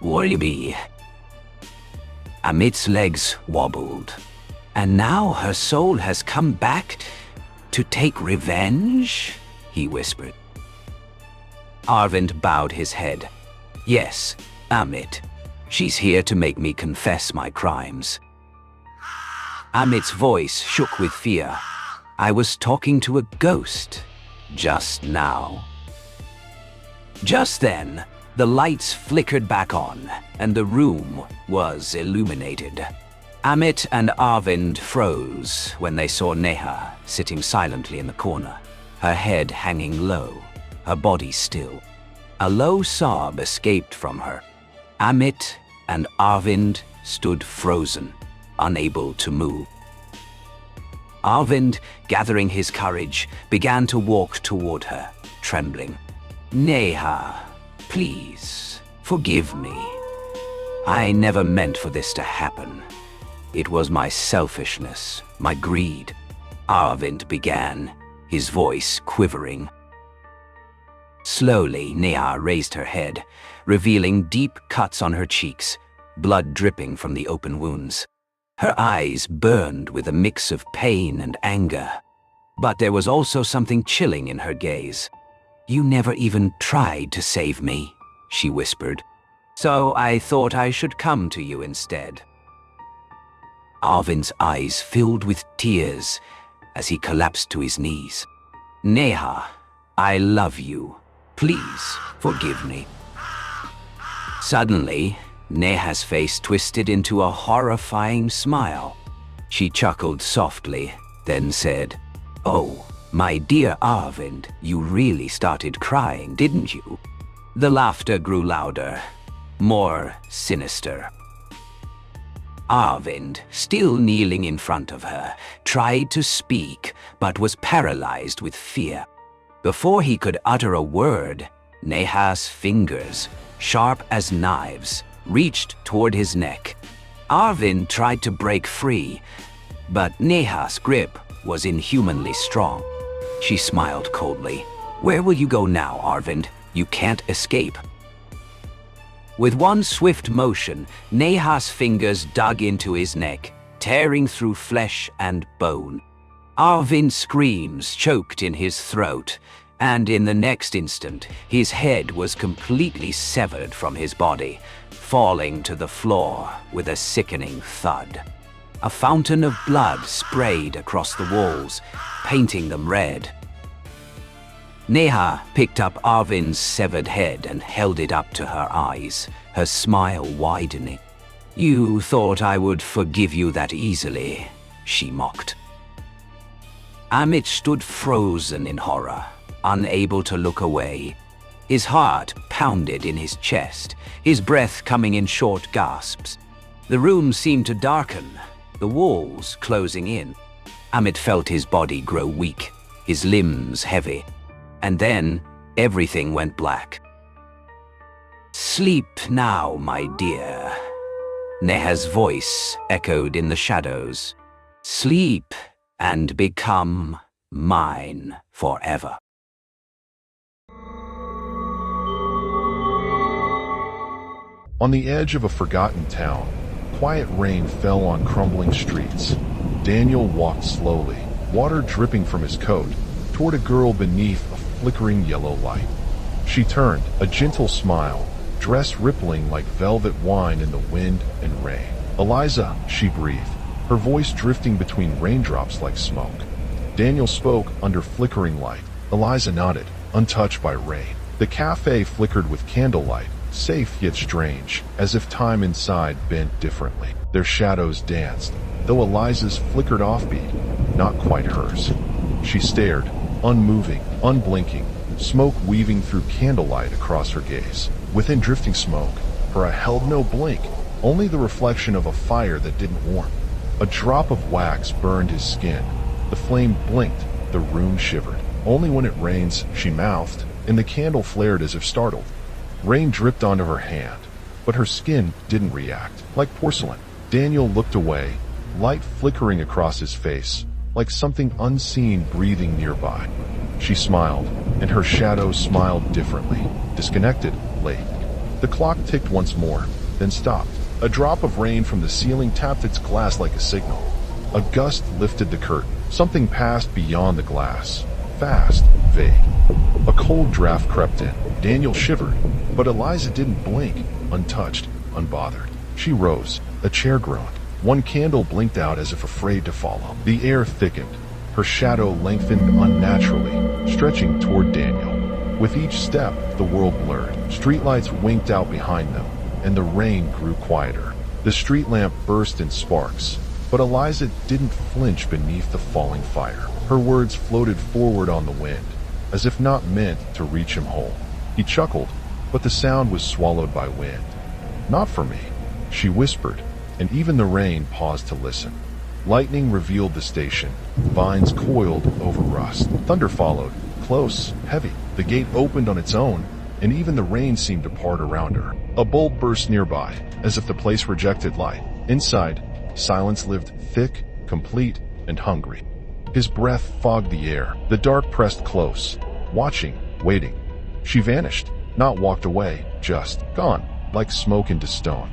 Worry. Amit's legs wobbled. "And now her soul has come back to take revenge?" he whispered. Arvind bowed his head. "Yes, Amit. She's here to make me confess my crimes." Amit's voice shook with fear. "I was talking to a ghost just now." Just then, the lights flickered back on, and the room was illuminated. Amit and Arvind froze when they saw Neha sitting silently in the corner, her head hanging low, her body still. A low sob escaped from her. Amit and Arvind stood frozen, unable to move. Arvind, gathering his courage, began to walk toward her, trembling. "Neha, please, forgive me. I never meant for this to happen. It was my selfishness, my greed," Arvind began, his voice quivering. Slowly, Neha raised her head, revealing deep cuts on her cheeks, blood dripping from the open wounds. Her eyes burned with a mix of pain and anger. But there was also something chilling in her gaze. "You never even tried to save me," she whispered. "So I thought I should come to you instead." Arvin's eyes filled with tears as he collapsed to his knees. "Neha, I love you. Please forgive me." Suddenly, Neha's face twisted into a horrifying smile. She chuckled softly, then said, "Oh, my dear Arvind, you really started crying, didn't you?" The laughter grew louder, more sinister. Arvind, still kneeling in front of her, tried to speak but was paralyzed with fear. Before he could utter a word, Neha's fingers, sharp as knives, reached toward his neck. Arvind tried to break free, but Neha's grip was inhumanly strong. She smiled coldly. "Where will you go now, Arvind? You can't escape." With one swift motion, Neha's fingers dug into his neck, tearing through flesh and bone. Arvind's screams choked in his throat, and in the next instant, his head was completely severed from his body, falling to the floor with a sickening thud. A fountain of blood sprayed across the walls, painting them red. Neha picked up Arvind's severed head and held it up to her eyes, her smile widening. "You thought I would forgive you that easily," she mocked. Amit stood frozen in horror, unable to look away. His heart pounded in his chest, his breath coming in short gasps. The room seemed to darken, the walls closing in. Amit felt his body grow weak, his limbs heavy. And then, everything went black. "Sleep now, my dear." Neha's voice echoed in the shadows. "Sleep and become mine forever." On the edge of a forgotten town, quiet rain fell on crumbling streets. Daniel walked slowly, water dripping from his coat, toward a girl beneath a flickering yellow light. She turned, a gentle smile, dress rippling like velvet wine in the wind and rain. "Eliza," she breathed, her voice drifting between raindrops like smoke. Daniel spoke under flickering light. Eliza nodded, untouched by rain. The cafe flickered with candlelight, safe yet strange, as if time inside bent differently. Their shadows danced, though Eliza's flickered offbeat, not quite hers. She stared, unmoving, unblinking, smoke weaving through candlelight across her gaze. Within drifting smoke, her eye held no blink, only the reflection of a fire that didn't warm. A drop of wax burned his skin. The flame blinked, the room shivered. "Only when it rains," she mouthed, and the candle flared as if startled. Rain dripped onto her hand, but her skin didn't react. Like porcelain, Daniel looked away, light flickering across his face, like something unseen breathing nearby. She smiled, and her shadow smiled differently, disconnected, late. The clock ticked once more, then stopped. A drop of rain from the ceiling tapped its glass like a signal. A gust lifted the curtain. Something passed beyond the glass. Fast, vague. A cold draft crept in. Daniel shivered, but Eliza didn't blink, untouched, unbothered. She rose. A chair groaned. One candle blinked out as if afraid to follow. The air thickened. Her shadow lengthened unnaturally, stretching toward Daniel. With each step, the world blurred. Streetlights winked out behind them, and the rain grew quieter. The street lamp burst in sparks, but Eliza didn't flinch beneath the falling fire. Her words floated forward on the wind, as if not meant to reach him whole. He chuckled, but the sound was swallowed by wind. "Not for me," she whispered, and even the rain paused to listen. Lightning revealed the station. Vines coiled over rust. Thunder followed, close, heavy. The gate opened on its own, and even the rain seemed to part around her. A bulb burst nearby, as if the place rejected light. Inside, silence lived thick, complete, and hungry. His breath fogged the air. The dark pressed close, watching, waiting. She vanished, not walked away, just gone, like smoke into stone.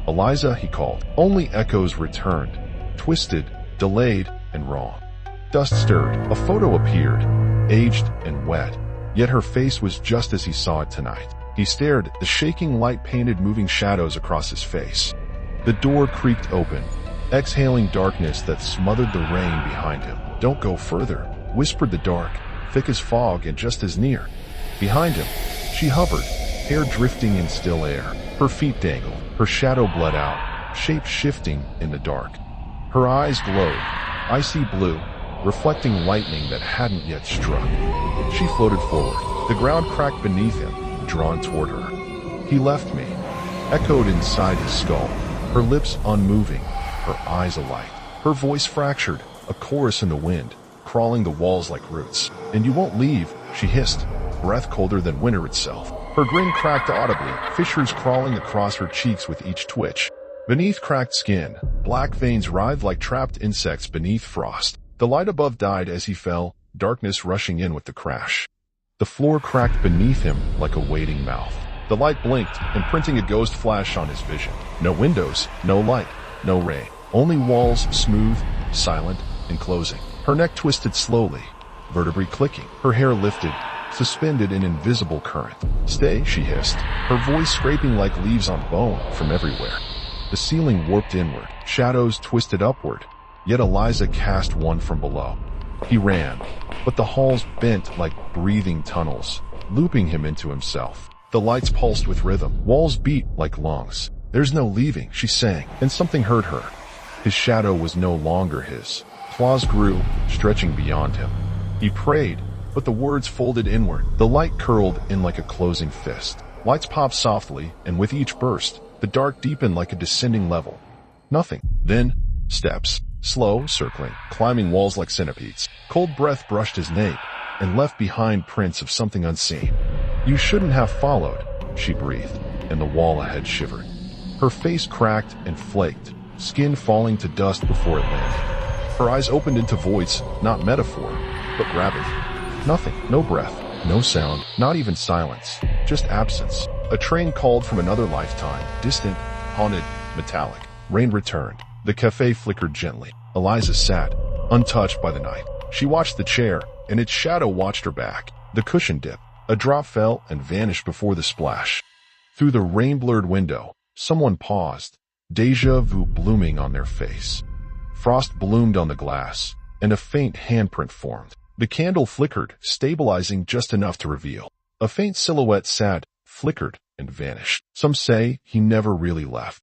"Eliza," he called. Only echoes returned, twisted, delayed, and wrong. Dust stirred. A photo appeared, aged and wet, yet her face was just as he saw it tonight. He stared, the shaking light painted moving shadows across his face. The door creaked open, exhaling darkness that smothered the rain behind him. "Don't go further," whispered the dark, thick as fog and just as near. Behind him, she hovered, hair drifting in still air. Her feet dangled, her shadow bled out, shape shifting in the dark. Her eyes glowed, icy blue, reflecting lightning that hadn't yet struck. She floated forward. The ground cracked beneath him, drawn toward her. "He left me," echoed inside his skull, her lips unmoving, her eyes alight. Her voice fractured, a chorus in the wind, crawling the walls like roots. "And you won't leave," she hissed, breath colder than winter itself. Her grin cracked audibly, fissures crawling across her cheeks with each twitch. Beneath cracked skin, black veins writhed like trapped insects beneath frost. The light above died as he fell, darkness rushing in with the crash. The floor cracked beneath him like a waiting mouth. The light blinked, imprinting a ghost flash on his vision. No windows, no light, no rain. Only walls, smooth, silent, and closing. Her neck twisted slowly, vertebrae clicking. Her hair lifted, suspended in invisible current. "Stay," she hissed, her voice scraping like leaves on bone from everywhere. The ceiling warped inward, shadows twisted upward, yet Eliza cast one from below. He ran, but the halls bent like breathing tunnels, looping him into himself. The lights pulsed with rhythm, walls beat like lungs. "There's no leaving," she sang, and something hurt her. His shadow was no longer his. Claws grew, stretching beyond him. He prayed, but the words folded inward. The light curled in like a closing fist. Lights popped softly, and with each burst, the dark deepened like a descending level. Nothing. Then, steps. Slow, circling, climbing walls like centipedes. Cold breath brushed his nape and left behind prints of something unseen. "You shouldn't have followed," she breathed, and the wall ahead shivered. Her face cracked and flaked, skin falling to dust before it landed. Her eyes opened into voids, not metaphor, but gravity. Nothing, no breath, no sound, not even silence, just absence. A train called from another lifetime, distant, haunted, metallic. Rain returned. The cafe flickered gently. Eliza sat, untouched by the night. She watched the chair, and its shadow watched her back. The cushion dipped. A drop fell and vanished before the splash. Through the rain-blurred window, someone paused, déjà vu blooming on their face. Frost bloomed on the glass, and a faint handprint formed. The candle flickered, stabilizing just enough to reveal. A faint silhouette sat, flickered, and vanished. Some say he never really left.